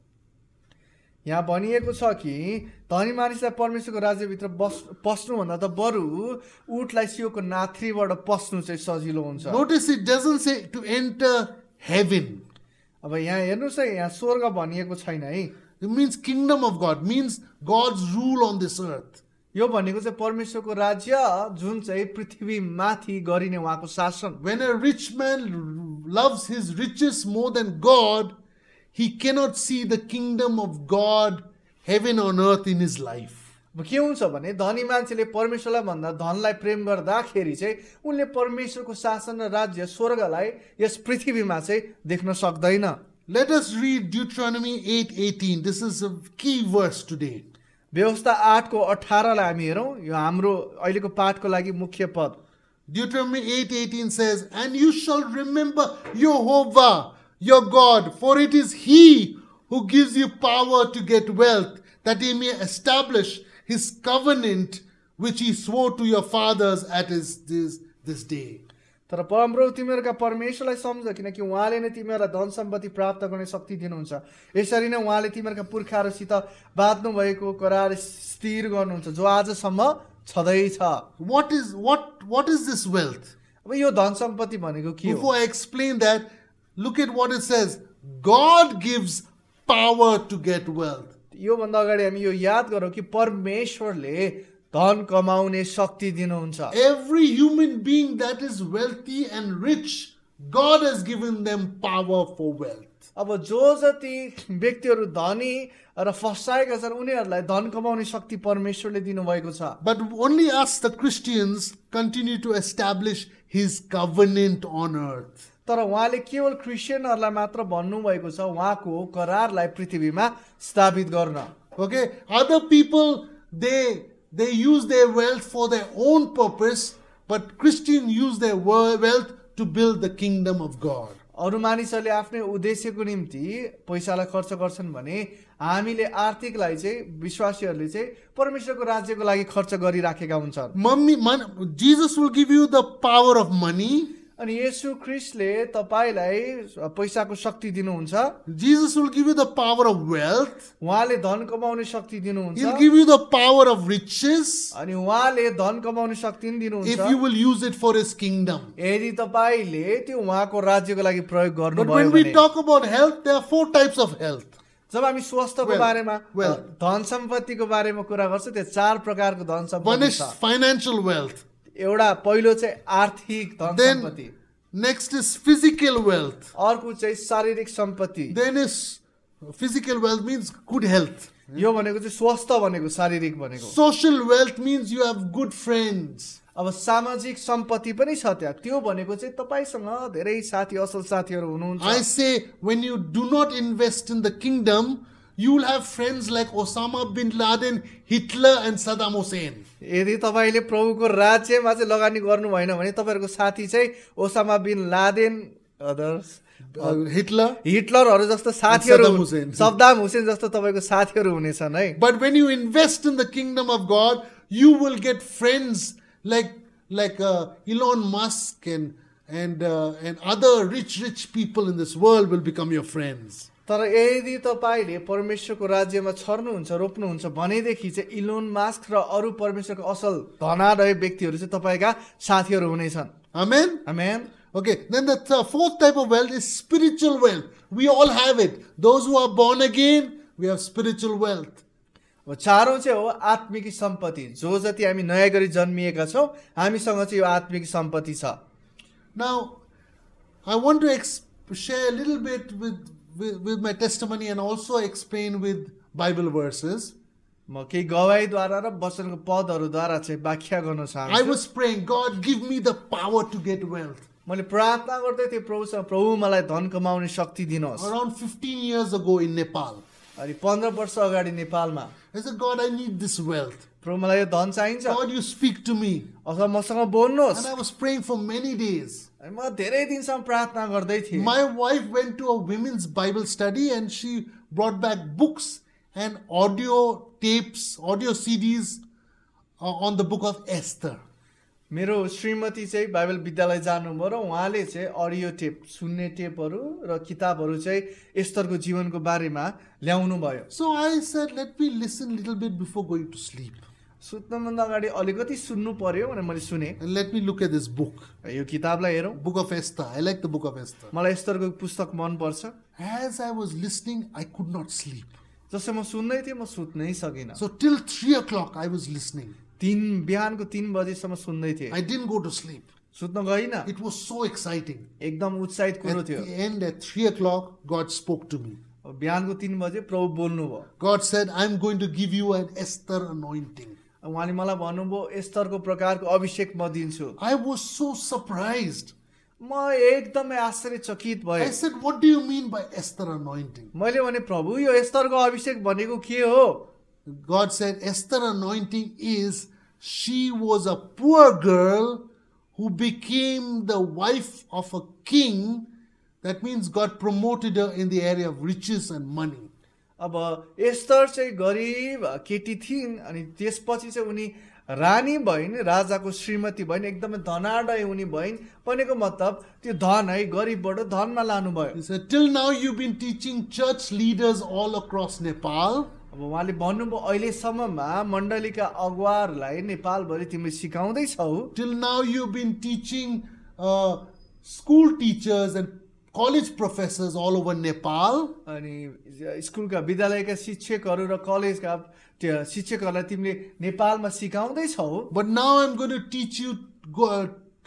[SPEAKER 1] यहाँ भनिएको छ कि धनी मानिसलाई परमेश्वरको राज्यभित्र पस्नुभन्दा त बरु उठलाई सियोको नाथ्रीबाट पस्नु चाहिँ सजिलो हुन्छ.
[SPEAKER 2] Notice it doesn't say to enter heaven.
[SPEAKER 1] अब यहाँ हेर्नुहोस् है, यहाँ स्वर्ग भनिएको छैन है.
[SPEAKER 2] It means kingdom of God, means God's rule on this earth.
[SPEAKER 1] यो भनेको चाहिँ परमेश्वरको राज्य जुन चाहिँ पृथ्वी माथि गरिने उहाँको शासन.
[SPEAKER 2] When a rich man loves his riches more than God, he cannot see the kingdom of God, heaven on earth in his life.
[SPEAKER 1] अब के हुन्छ भने धनी मान्छेले परमेश्वरलाई भन्दा धनलाई प्रेम गर्दाखेरि चाहिँ उनले परमेश्वरको शासन र राज्य स्वर्गलाई यस पृथ्वीमा चाहिँ देख्न सक्दैन.
[SPEAKER 2] Let us read Deuteronomy 8:18. This is a key verse today.
[SPEAKER 1] व्यवस्था 8:18 लाई हामी हेरौँ. यो हाम्रो अहिलेको पाठको लागि मुख्य पद.
[SPEAKER 2] Deuteronomy 8:18 says, "And you shall remember Jehovah your God, for it is He who gives you power to get wealth, that He may establish His covenant, which He swore to your fathers at this day."
[SPEAKER 1] तर परमप्रभु तिमीहरूका परमेश्वरलाई सम्झ, किनकि उहाँले नै तिमीहरूलाई धन सम्पत्ति प्राप्त गर्ने शक्ति दिनुहुन्छ. यसरी नै उहाँले तिमीहरूका पुर्खाहरूसित बाँध्नु भएको करार स्थिर गर्नुहुन्छ, जो आजसम्म छँदैछ.
[SPEAKER 2] What is this wealth?
[SPEAKER 1] अब यो धन सम्पत्ति भनेको के हो?
[SPEAKER 2] Before I explain that, look at what it says. God gives power to get wealth.
[SPEAKER 1] यो भन्दा अगाडि हामी यो याद गरौँ कि परमेश्वरले धन कमाउने शक्ति दिनुहुन्छ.
[SPEAKER 2] Every human being that is wealthy and rich, God has given them power for wealth.
[SPEAKER 1] अब जो जति व्यक्तिहरू धनी र फसाएका छन् उनीहरूलाई धन कमाउने शक्ति परमेश्वरले दिनुभएको छ.
[SPEAKER 2] But only us, the Christians, continue to establish His covenant on earth.
[SPEAKER 1] तर उहाँले केवल क्रिस्चियनहरूलाई मात्र भन्नुभएको छ उहाँको करारलाई पृथ्वीमा स्थापित गर्न.
[SPEAKER 2] Okay? Other people, they use their wealth for their own purpose, but Christians use their wealth to build the kingdom of God.
[SPEAKER 1] अरू मानिसहरूले आफ्नै उद्देश्यको निम्ति पैसालाई खर्च गर्छन् भने हामीले आर्थिकलाई चाहिँ विश्वासीहरूले चाहिँ परमेश्वरको राज्यको लागि खर्च गरिराखेका हुन्छन्.
[SPEAKER 2] Jesus will give you the power of money.
[SPEAKER 1] अनि येशू ख्रीष्टले तपाईलाई पैसाको शक्ति दिनुहुन्छ.
[SPEAKER 2] Jesus will give you the power of wealth.
[SPEAKER 1] उहाँले धन कमाउने शक्ति दिनुहुन्छ.
[SPEAKER 2] He'll give you the power of riches
[SPEAKER 1] अनि उहाँले धन कमाउने शक्ति पनि दिनुहुन्छ
[SPEAKER 2] if you will use it for His kingdom.
[SPEAKER 1] यदि तपाईले त्यो उहाँको राज्यको लागि प्रयोग
[SPEAKER 2] But
[SPEAKER 1] गर्नुभयो
[SPEAKER 2] when we
[SPEAKER 1] भने.
[SPEAKER 2] talk about health, there are 4 types of health.
[SPEAKER 1] जब हामी स्वास्थ्यको बारेमा,
[SPEAKER 2] wealth.
[SPEAKER 1] धन सम्पत्तिको बारेमा कुरा गर्छौँ, त्यो 4 प्रकारको धन
[SPEAKER 2] One
[SPEAKER 1] सम्पत्ति
[SPEAKER 2] is
[SPEAKER 1] छ.
[SPEAKER 2] financial wealth.
[SPEAKER 1] एउटा पहिलो चाहिँ आर्थिक धन सम्पत्ति.
[SPEAKER 2] Then next is physical wealth.
[SPEAKER 1] अर्को चाहिँ शारीरिक सम्पत्ति.
[SPEAKER 2] Then is physical wealth means good health.
[SPEAKER 1] यो भनेको चाहिँ स्वस्थ भनेको, शारीरिक भनेको.
[SPEAKER 2] Social wealth means you have good friends.
[SPEAKER 1] अब सामाजिक सम्पत्ति पनि छ त्यहाँ, त्यो भनेको चाहिँ तपाईसँग धेरै साथी, असल साथीहरू हुनुहुन्छ।
[SPEAKER 2] I say, when you do not invest in the kingdom, you will have friends like Osama bin Laden, Hitler and Saddam Hussein.
[SPEAKER 1] यदि तपाईँले प्रभुको राज्यमा चाहिँ लगानी गर्नु भएन भने तपाईँहरूको साथी चाहिँ Osama bin Laden, others
[SPEAKER 2] Hitler.
[SPEAKER 1] हिटलरहरू जस्तो साथीहरू,
[SPEAKER 2] Saddam Hussein.
[SPEAKER 1] सद्दाम हुसेन जस्तो तपाईँको साथीहरू हुनेछन् है।
[SPEAKER 2] But when you invest in the kingdom of God, you will get friends like Elon Musk and other rich people in this world will become your friends.
[SPEAKER 1] तर यदि तपाईँले परमेश्वरको राज्यमा छर्नुहुन्छ, रोप्नुहुन्छ भनेदेखि चाहिँ इलोन मास्क र अरू परमेश्वरको असल धनाढ्य व्यक्तिहरू चाहिँ तपाईँका साथीहरू हुनेछन्।
[SPEAKER 2] Amen?
[SPEAKER 1] Amen.
[SPEAKER 2] Okay, then the fourth type of wealth is spiritual wealth. We all have it. Those who are born again, we have spiritual wealth.
[SPEAKER 1] अब चारौँ चाहिँ हो आत्मिक सम्पत्ति। जो जति हामी नयाँ गरी जन्मिएका छौँ, हामीसँग चाहिँ यो आत्मिक सम्पत्ति छ।
[SPEAKER 2] Now, I want to share a little bit with my testimony and also explain with Bible verses.
[SPEAKER 1] म केही गवाईद्वारा र वचनको पदहरूद्वारा चाहिँ व्याख्या गर्न
[SPEAKER 2] I
[SPEAKER 1] चाहन्छु।
[SPEAKER 2] was praying, God, give me the power to get wealth.
[SPEAKER 1] मैले प्रार्थना गर्दै थिएँ प्रभुसँग, प्रभु मलाई धन कमाउने शक्ति दिनुहोस्।
[SPEAKER 2] Around 15 years ago in Nepal,
[SPEAKER 1] अनि 15 वर्ष अगाडि नेपालमा
[SPEAKER 2] I said, God, I need this wealth.
[SPEAKER 1] प्रभु मलाई यो धन चाहिन्छ,
[SPEAKER 2] God, you speak to me.
[SPEAKER 1] अथवा मसँग बोल्नुहोस्।
[SPEAKER 2] And I was praying for many days.
[SPEAKER 1] अनि म धेरै दिनसम्म प्रार्थना गर्दै थिएँ।
[SPEAKER 2] My wife went to a women's Bible study and she brought back books and audio tapes, audio CDs on the book of Esther.
[SPEAKER 1] मेरो श्रीमती चाहिँ बाइबल विद्यालय जानुभयो र उहाँले चाहिँ अडियो टेप, सुन्ने टेपहरू र किताबहरू चाहिँ एस्तरको जीवनको बारेमा ल्याउनु भयो।
[SPEAKER 2] So I said, let me listen a little bit before going to sleep.
[SPEAKER 1] सुत्नुभन्दा अगाडि अलिकति सुन्नु पर्यो भनेर मैले सुने।
[SPEAKER 2] And let me look at this book,
[SPEAKER 1] यो किताबलाई हेरौँ।
[SPEAKER 2] Book of Esther. I like the book of Esther.
[SPEAKER 1] मलाई एस्तरको पुस्तक मनपर्छ।
[SPEAKER 2] As I was listening, I could not sleep.
[SPEAKER 1] जसै म सुन्दै थिएँ, म सुत्नै सकिनँ।
[SPEAKER 2] So till 3 o'clock, I was listening.
[SPEAKER 1] बिहानको 3 बजेसम्म सुन्दै थिएँ,
[SPEAKER 2] I didn't go to sleep.
[SPEAKER 1] सुत्न गइनँ।
[SPEAKER 2] It was so exciting.
[SPEAKER 1] एकदम उत्साहित कुरो
[SPEAKER 2] At
[SPEAKER 1] थियो।
[SPEAKER 2] the end, at 3 o'clock, God spoke to me.
[SPEAKER 1] बिहानको 3 बजे प्रभु बोल्नु भयो।
[SPEAKER 2] God said, I'm going to give you an Esther anointing.
[SPEAKER 1] उहाँले मलाई भन्नुभयो एस्तरको प्रकारको अभिषेक म दिन्छु।
[SPEAKER 2] I was so surprised.
[SPEAKER 1] म एकदमै आश्चर्यचकित भएँ।
[SPEAKER 2] I said, what do you mean by Esther anointing?
[SPEAKER 1] मैले भने प्रभु यो एस्तरको अभिषेक भनेको के हो?
[SPEAKER 2] God said, Esther anointing is, she was a poor girl who became the wife of a king. That means God promoted her in the area of riches and money.
[SPEAKER 1] अब एस्तर चाहिँ गरिब केटी थिइन् अनि त्यसपछि चाहिँ उनी रानी भइन्, राजाको श्रीमती भइन्, एकदमै धनाढ्य उनी भइन्। भनेको मतलब त्यो धन है गरिबबाट धनमा लानुभयो।
[SPEAKER 2] He said, till now you've been teaching church leaders all across Nepal.
[SPEAKER 1] अब उहाँले भन्नुभयो अहिलेसम्ममा मण्डलीका अगुवाहरूलाई नेपालभरि तिमीले सिकाउँदैछौ।
[SPEAKER 2] Till now you've been teaching school teachers and college professors all over Nepal.
[SPEAKER 1] अनि स्कुलका विद्यालयका शिक्षकहरू र कलेजका त्यो शिक्षकहरूलाई तिमीले नेपालमा सिकाउँदैछौ।
[SPEAKER 2] But now I'm going to teach you,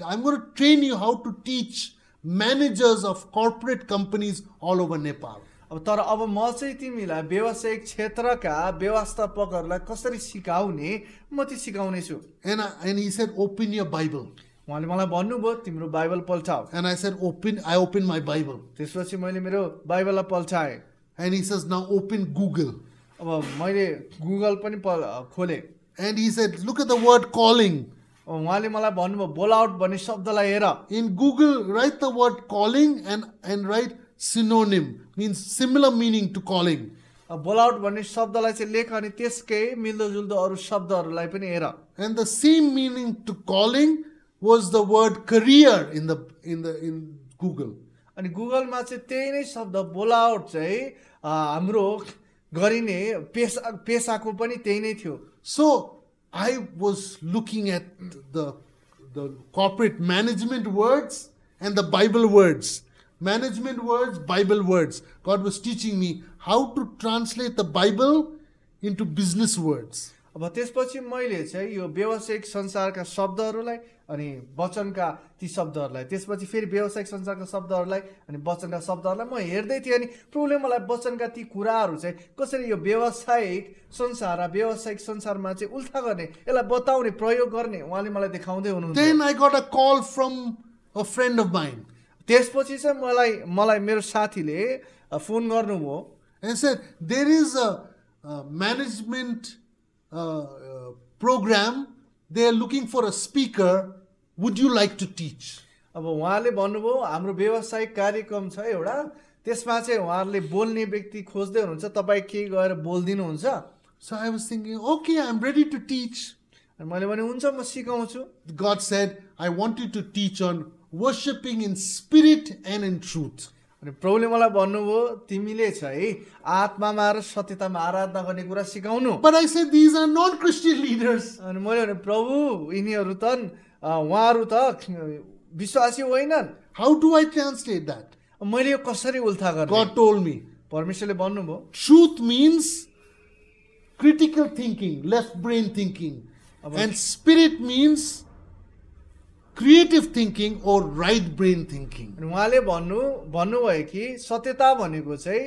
[SPEAKER 2] I'm going to train you how to teach managers of corporate companies all over Nepal.
[SPEAKER 1] अब तर अब म चाहिँ तिमीलाई व्यावसायिक क्षेत्रका व्यवस्थापकहरूलाई कसरी सिकाउने म त्यो सिकाउने छु।
[SPEAKER 2] And he said, open your Bible.
[SPEAKER 1] उहाँले मलाई भन्नुभयो तिम्रो Bible पल्टाऊ।
[SPEAKER 2] And I said, I opened my Bible.
[SPEAKER 1] त्यसपछि मैले मेरो बाइबललाई पल्टाएँ।
[SPEAKER 2] And he says, now open Google.
[SPEAKER 1] अब मैले गुगल पनि खोलेँ।
[SPEAKER 2] And he said, look at the word calling.
[SPEAKER 1] उहाँले मलाई भन्नुभयो बोल आउट भन्ने शब्दलाई हेर।
[SPEAKER 2] In Google, write the word calling and write synonym, means similar meaning to calling.
[SPEAKER 1] बोल आउट भन्ने शब्दलाई चाहिँ लेख अनि त्यसकै मिल्दोजुल्दो अरू शब्दहरूलाई पनि हेर।
[SPEAKER 2] And the same meaning to calling was the word career in Google.
[SPEAKER 1] अनि गुगलमा चाहिँ त्यही नै शब्द बोल आउट चाहिँ हाम्रो गरिने पेसाको पनि त्यही नै थियो।
[SPEAKER 2] So I was looking at the corporate management words and the Bible words. Management words, Bible words. God was teaching me how to translate the Bible into business words.
[SPEAKER 1] अब त्यसपछि मैले चाहिँ यो व्यावसायिक संसारका शब्दहरूलाई अनि वचनका ती शब्दहरूलाई त्यसपछि फेरि व्यावसायिक संसारका शब्दहरूलाई अनि वचनका शब्दहरूलाई म हेर्दै थिएँ अनि प्रभुले मलाई वचनका ती कुराहरू चाहिँ कसरी यो व्यावसायिक संसार र व्यावसायिक संसारमा चाहिँ उल्था गर्ने यसलाई बताउने प्रयोग गर्ने उहाँले मलाई देखाउँदै हुनुहुन्छ
[SPEAKER 2] Then I got a call from a friend of mine.
[SPEAKER 1] त्यसपछि चाहिँ मलाई मेरो साथीले फोन गर्नुभयो
[SPEAKER 2] And said, there is a management program. They are looking for a speaker. Would you like to teach?
[SPEAKER 1] अब उहाँले भन्नुभयो हाम्रो व्यावसायिक कार्यक्रम छ एउटा त्यसमा चाहिँ उहाँहरूले बोल्ने व्यक्ति खोज्दै हुनुहुन्छ तपाईँ के गएर बोलिदिनुहुन्छ
[SPEAKER 2] So I was thinking, okay, I'm ready to teach.
[SPEAKER 1] अनि मैले भने हुन्छ म सिकाउँछु
[SPEAKER 2] God said, I want you to teach on worshiping in spirit and in truth.
[SPEAKER 1] अनि प्रभुले मलाई भन्नुभयो तिमीले चाहिँ आत्मामा र सत्यतामा आराधना गर्ने कुरा सिकाउनु
[SPEAKER 2] But I said, these are non-Christian leaders.
[SPEAKER 1] अनि मैले भने प्रभु यिनीहरू त उहाँहरू त विश्वासी होइनन्
[SPEAKER 2] How do I translate that?
[SPEAKER 1] मैले यो कसरी उल्था गर्ने
[SPEAKER 2] God told me,
[SPEAKER 1] परमेश्वरले भन्नुभयो
[SPEAKER 2] truth means critical thinking, left brain thinking. And spirit means creative thinking or right brain thinking.
[SPEAKER 1] अनि उहाँले भन्नुभयो कि सत्यता भनेको चाहिँ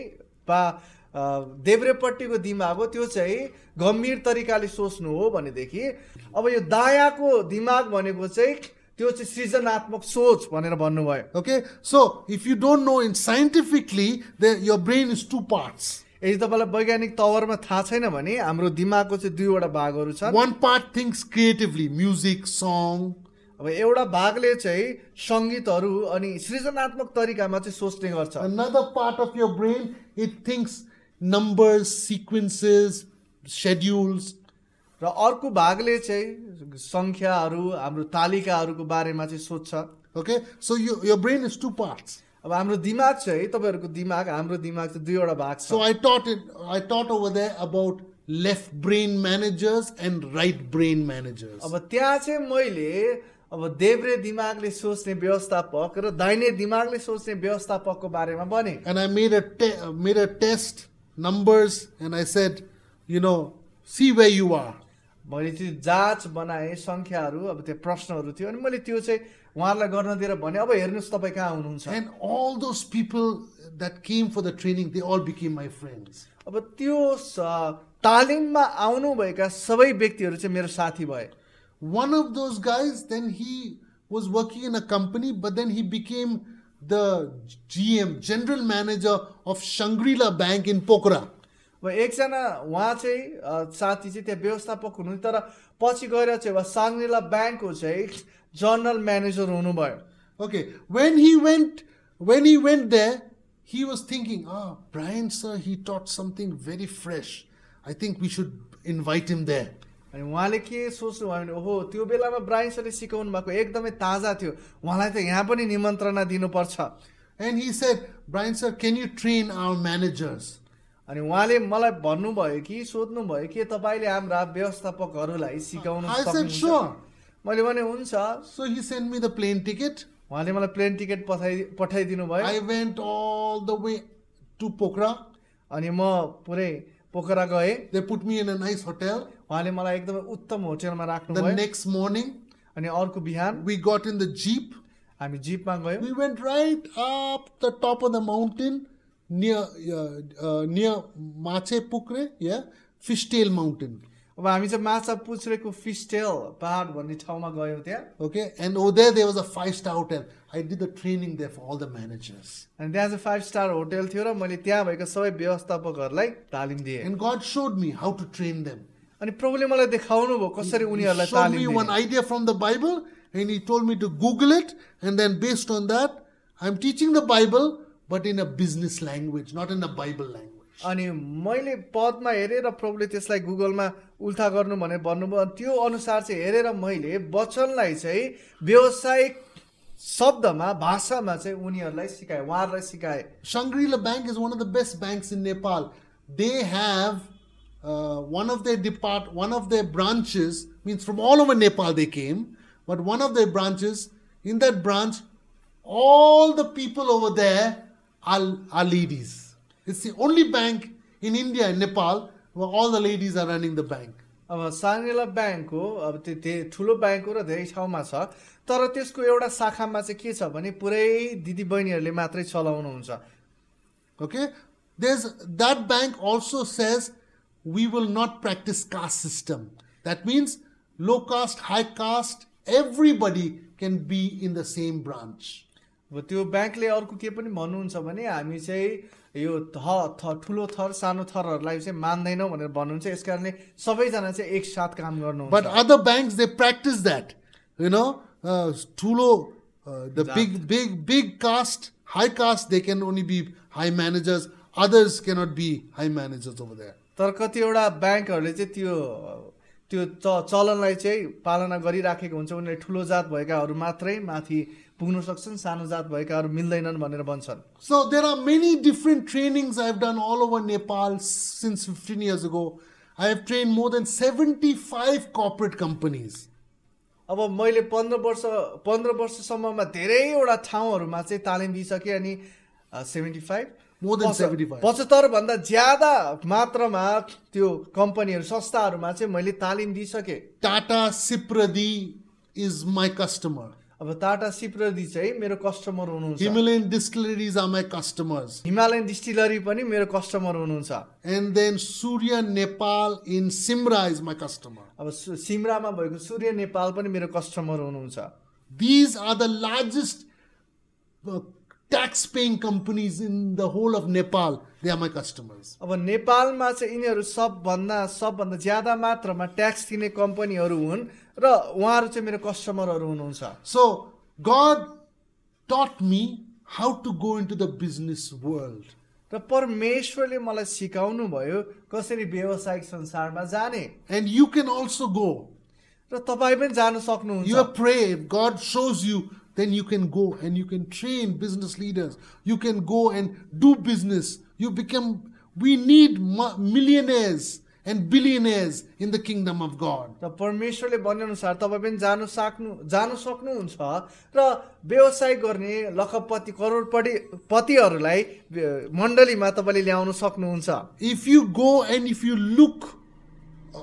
[SPEAKER 1] देब्रेपट्टिको दिमाग हो त्यो चाहिँ गम्भीर तरिकाले सोच्नु हो भनेदेखि अब यो दायाँको दिमाग भनेको चाहिँ त्यो चाहिँ सृजनात्मक सोच भनेर भन्नुभयो
[SPEAKER 2] Okay, so if you don't know, in scientifically, your brain is two parts.
[SPEAKER 1] यदि तपाईँलाई वैज्ञानिक तवरमा थाहा छैन भने हाम्रो दिमागको चाहिँ दुईवटा भागहरू छन्
[SPEAKER 2] One part thinks creatively, music, song.
[SPEAKER 1] अब एउटा भागले चाहिँ सङ्गीतहरू अनि सृजनात्मक तरिकामा चाहिँ सोच्ने गर्छ
[SPEAKER 2] Another part of your brain, it thinks numbers, sequences, schedules.
[SPEAKER 1] र अर्को भागले चाहिँ सङ्ख्याहरू हाम्रो तालिकाहरूको बारेमा चाहिँ सोध्छ
[SPEAKER 2] Okay, so your brain is two parts.
[SPEAKER 1] अब हाम्रो दिमाग चाहिँ तपाईँहरूको दिमाग हाम्रो दिमाग चाहिँ दुईवटा भाग छ
[SPEAKER 2] So I taught over there about left brain managers and right brain managers.
[SPEAKER 1] अब त्यहाँ चाहिँ मैले अब देब्रे दिमागले सोच्ने व्यवस्थापक र दाहिने दिमागले सोच्ने व्यवस्थापकको बारेमा भने
[SPEAKER 2] And I made a test, numbers, and I said, see where you are.
[SPEAKER 1] मैले त्यो जाँच बनाएँ सङ्ख्याहरू अब त्यो प्रश्नहरू थियो अनि मैले त्यो चाहिँ उहाँहरूलाई गर्न दिएर भने अब हेर्नुहोस् तपाईँ कहाँ हुनुहुन्छ
[SPEAKER 2] And all those people that came for the training, they all became my friends.
[SPEAKER 1] अब त्यो तालिममा आउनुभएका सबै व्यक्तिहरू चाहिँ मेरो साथी भए
[SPEAKER 2] One of those guys, then he was working in a company, but then he became the GM, general manager of Shangri-La Bank in Pokhara.
[SPEAKER 1] अब एकजना उहाँ चाहिँ साथी चाहिँ त्यहाँ व्यवस्थापक हुनुहुन्थ्यो तर पछि गएर चाहिँ साङ्ग्रिला ब्याङ्कको चाहिँ जनरल म्यानेजर हुनुभयो
[SPEAKER 2] Okay, when he went there, he was thinking, Brian sir, he taught something very fresh. I think we should invite him there.
[SPEAKER 1] अनि उहाँले के सोच्नु भयो भने ओहो त्यो बेलामा ब्रायन सरले सिकाउनु भएको एकदमै ताजा थियो उहाँलाई त यहाँ पनि निमन्त्रणा दिनुपर्छ
[SPEAKER 2] And he said, Brian sir, can you train our managers?
[SPEAKER 1] अनि उहाँले मलाई भन्नुभयो कि सोध्नुभयो कि तपाईँले हाम्रा व्यवस्थापकहरूलाई सिकाउन
[SPEAKER 2] I said,
[SPEAKER 1] सक्नुहुन्छ
[SPEAKER 2] sure.
[SPEAKER 1] मैले भने हुन्छ
[SPEAKER 2] So he sent me the plane ticket.
[SPEAKER 1] उहाँले मलाई प्लेन टिकट पठाइदिनु भयो
[SPEAKER 2] I went all the way to Pokhara.
[SPEAKER 1] अनि म पुरै पोखरा गएँ
[SPEAKER 2] They put me in a nice hotel.
[SPEAKER 1] उहाँले मलाई एकदमै उत्तम होटलमा राख्नु
[SPEAKER 2] The
[SPEAKER 1] भयो
[SPEAKER 2] next morning,
[SPEAKER 1] अनि अर्को बिहान
[SPEAKER 2] we got in the jeep.
[SPEAKER 1] हामी जिपमा गयौँ
[SPEAKER 2] We went right up the top of the mountain near Mache Pukre, Fishtail Mountain.
[SPEAKER 1] अब हामी चाहिँ माछा पुछ्रेको फिस्टेल पहाड भन्ने ठाउँमा गयौँ त्यहाँ
[SPEAKER 2] Okay, and over there was a 5-star hotel. I did the training there for all the managers.
[SPEAKER 1] अनि त्यहाँ चाहिँ 5 स्टार होटल थियो र मैले त्यहाँ भएका सबै व्यवस्थापकहरूलाई तालिम दिएँ
[SPEAKER 2] And God showed me how to train them.
[SPEAKER 1] अनि प्रभुले मलाई देखाउनु भयो कसरी
[SPEAKER 2] He
[SPEAKER 1] उनीहरूलाई
[SPEAKER 2] showed me
[SPEAKER 1] तालिम
[SPEAKER 2] one
[SPEAKER 1] दिने
[SPEAKER 2] idea from the Bible, and he told me to Google it, and then based on that, I'm teaching the Bible, but in a business language, not in a Bible language.
[SPEAKER 1] अनि मैले पदमा हेरेँ र प्रभुले त्यसलाई गुगलमा उल्था गर्नु भनेर भन्नुभयो अनि त्यो अनुसार चाहिँ हेरेर मैले वचनलाई चाहिँ व्यावसायिक शब्दमा भाषामा चाहिँ उनीहरूलाई सिकाएँ उहाँहरूलाई सिकाएँ
[SPEAKER 2] Shangri-La Bank is one of the best banks in Nepal. They have one of their branches, means from all over Nepal they came, but one of their branches, in that branch, all the people over there are ladies. It's the only bank in India and Nepal where all the ladies are running the bank.
[SPEAKER 1] अब सानेला bank हो, अब त्यो ठुलो bank हो र धेरै ठाउँमा छ, तर त्यसको एउटा शाखामा चाहिँ के छ भने पुरै दिदी बहिनीहरूले मात्रै चलाउनुहुन्छ।
[SPEAKER 2] Okay? That bank also says we will not practice caste system. That means low caste, high caste, everybody can be in the same branch.
[SPEAKER 1] अब त्यो ब्याङ्कले अर्को के पनि भन्नुहुन्छ भने हामी चाहिँ यो ठुलो थर सानो थरहरूलाई चाहिँ मान्दैनौँ भनेर भन्नुहुन्छ, यस कारणले सबैजना चाहिँ एकसाथ काम गर्नुहुन्छ।
[SPEAKER 2] But other banks, they practice that. You know, Tulo, the big caste, high caste, they can only be high managers. Others cannot be high managers over there.
[SPEAKER 1] तर कतिवटा ब्याङ्कहरूले चाहिँ त्यो चलनलाई चाहिँ पालना गरिराखेको हुन्छ, उनीहरूले ठुलो जात भएकाहरू मात्रै माथि पुग्न सक्छन्, सानो जात भएकाहरू मिल्दैनन् भनेर भन्छन्।
[SPEAKER 2] So there are many different trainings I have done all over Nepal since 15 years ago. I have trained more than 75 corporate companies.
[SPEAKER 1] अब मैले 15 वर्षसम्ममा धेरैवटा ठाउँहरूमा चाहिँ तालिम दिइसकेँ, अनि 75
[SPEAKER 2] More than 75.
[SPEAKER 1] 75 भन्दा ज्यादा मात्रामा त्यो कम्पनीहरू संस्थाहरूमा चाहिँ मैले तालिम दिइसकेँ।
[SPEAKER 2] Tata Sipradi is my customer.
[SPEAKER 1] अब टाटा सिप्रदी चाहिँ मेरो कस्टमर हुनुहुन्छ।
[SPEAKER 2] Himalayan distilleries are my customers.
[SPEAKER 1] Himalayan distillery पनि मेरो कस्टमर हुनुहुन्छ।
[SPEAKER 2] And then Surya Nepal in Simra is my customer.
[SPEAKER 1] अब सिमरामा भएको सूर्य नेपाल पनि मेरो कस्टमर हुनुहुन्छ।
[SPEAKER 2] These are the largest tax-paying companies in the whole of Nepal. They are my customers.
[SPEAKER 1] अब नेपालमा चाहिँ यिनीहरू सबभन्दा ज्यादा मात्रामा ट्याक्स तिर्ने कम्पनीहरू हुन् र उहाँहरू चाहिँ मेरो कस्टमरहरू हुनुहुन्छ।
[SPEAKER 2] So God taught me how to go into the business world.
[SPEAKER 1] र परमेश्वरले मलाई सिकाउनु भयो कसरी व्यावसायिक संसारमा जाने।
[SPEAKER 2] And you can also go.
[SPEAKER 1] र तपाईँ पनि जान सक्नुहुन्छ।
[SPEAKER 2] You pray, if God shows you, then you can go and you can train business leaders. You can go and do business. We need millionaires and billionaires in the kingdom of God.
[SPEAKER 1] र परमेश्वरले भनेअनुसार तपाईँ पनि जानु सक्नुहुन्छ र व्यवसाय गर्ने लखपति करोडपतिहरूलाई मण्डलीमा तपाईँले ल्याउन सक्नुहुन्छ।
[SPEAKER 2] If you go and if you look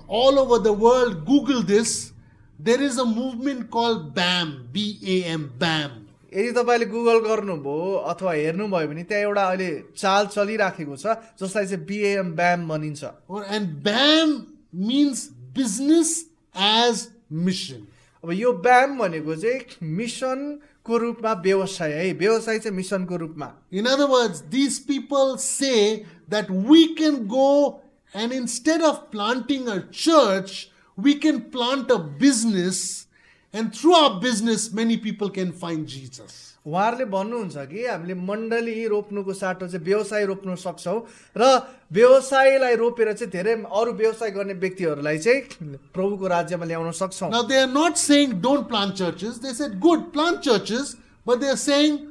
[SPEAKER 2] all over the world, Google this, there is a movement called BAM, B-A-M, BAM.
[SPEAKER 1] यदि तपाईँले गुगल गर्नुभयो अथवा हेर्नुभयो भने त्यहाँ एउटा अहिले चाल चलिराखेको छ जसलाई चाहिँ BAM BAM भनिन्छ।
[SPEAKER 2] And BAM means business as mission.
[SPEAKER 1] अब यो BAM भनेको चाहिँ मिसनको रूपमा व्यवसाय है, व्यवसाय चाहिँ मिसनको रूपमा।
[SPEAKER 2] In other words, these people say that we can go and instead of planting a church, we can plant a business, and through our business many people can find Jesus.
[SPEAKER 1] उहाँहरूले भन्नुहुन्छ कि हामीले मण्डली रोप्नुको साटो चाहिँ व्यवसाय रोप्न सक्छौँ र व्यवसायलाई रोपेर चाहिँ धेरै अरू व्यवसाय गर्ने व्यक्तिहरूलाई चाहिँ प्रभुको राज्यमा ल्याउन सक्छौँ।
[SPEAKER 2] Now they are not saying don't plant churches. They said good, plant churches, but they are saying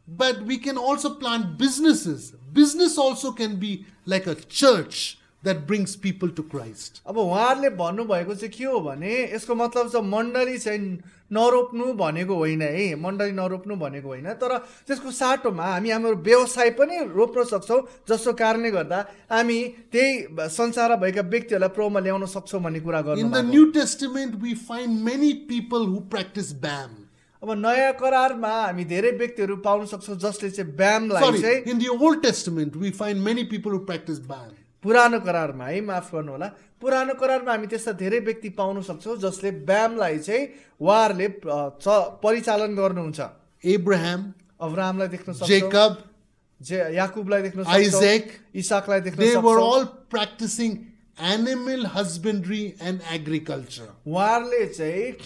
[SPEAKER 2] but we can also plant businesses. Business also can be like a church that brings people to Christ.
[SPEAKER 1] अब उहाँहरूले भन्नुभएको चाहिँ के हो भने यसको मतलब चाहिँ मण्डली चाहिँ नरोप्नु भनेको होइन है, मण्डली नरोप्नु भनेको होइन, तर त्यसको साटोमा हामी हाम्रो व्यवसाय पनि रोप्न सक्छौँ जसको कारणले गर्दा हामी त्यही संसारमा भएका व्यक्तिहरूलाई प्रभुमा ल्याउन सक्छौँ भन्ने कुरा गर्नु।
[SPEAKER 2] In the New Testament we find many people who practice BAM.
[SPEAKER 1] अब नयाँ करारमा हामी धेरै व्यक्तिहरू पाउन सक्छौँ जसले चाहिँ ब्यामलाई चाहिँ
[SPEAKER 2] In the Old Testament we find many people who practice BAM.
[SPEAKER 1] पुरानो करारमा है, माफ गर्नु होला, पुरानो करारमा हामी त्यस्ता धेरै व्यक्ति पाउन सक्छौँ जसले ब्यामलाई चाहिँ उहाँहरूले परिचालन गर्नुहुन्छ।
[SPEAKER 2] Abraham,
[SPEAKER 1] अब्राहमलाई देख्न सक्छौँ,
[SPEAKER 2] Jacob,
[SPEAKER 1] याकुबलाई देख्न सक्छौँ,
[SPEAKER 2] Isaac,
[SPEAKER 1] इसाकलाई देख्न
[SPEAKER 2] they were
[SPEAKER 1] सक्छौँ।
[SPEAKER 2] all practicing animal husbandry and agriculture.
[SPEAKER 1] उहाँहरूले चाहिँ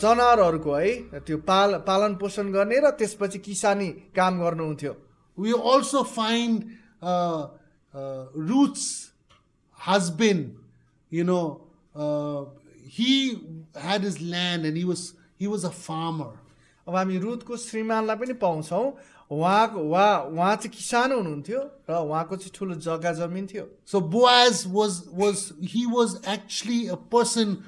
[SPEAKER 1] जनावरहरूको है त्यो पालन पोषण गर्ने र त्यसपछि किसानी काम गर्नुहुन्थ्यो।
[SPEAKER 2] We also find Ruth's husband, he had his land and he was a farmer.
[SPEAKER 1] अब हामी रुथको श्रीमानलाई पनि पाउँछौँ, उहाँ चाहिँ किसान हुनुहुन्थ्यो र उहाँको चाहिँ ठुलो जग्गा जमिन थियो।
[SPEAKER 2] So Boaz was actually a person,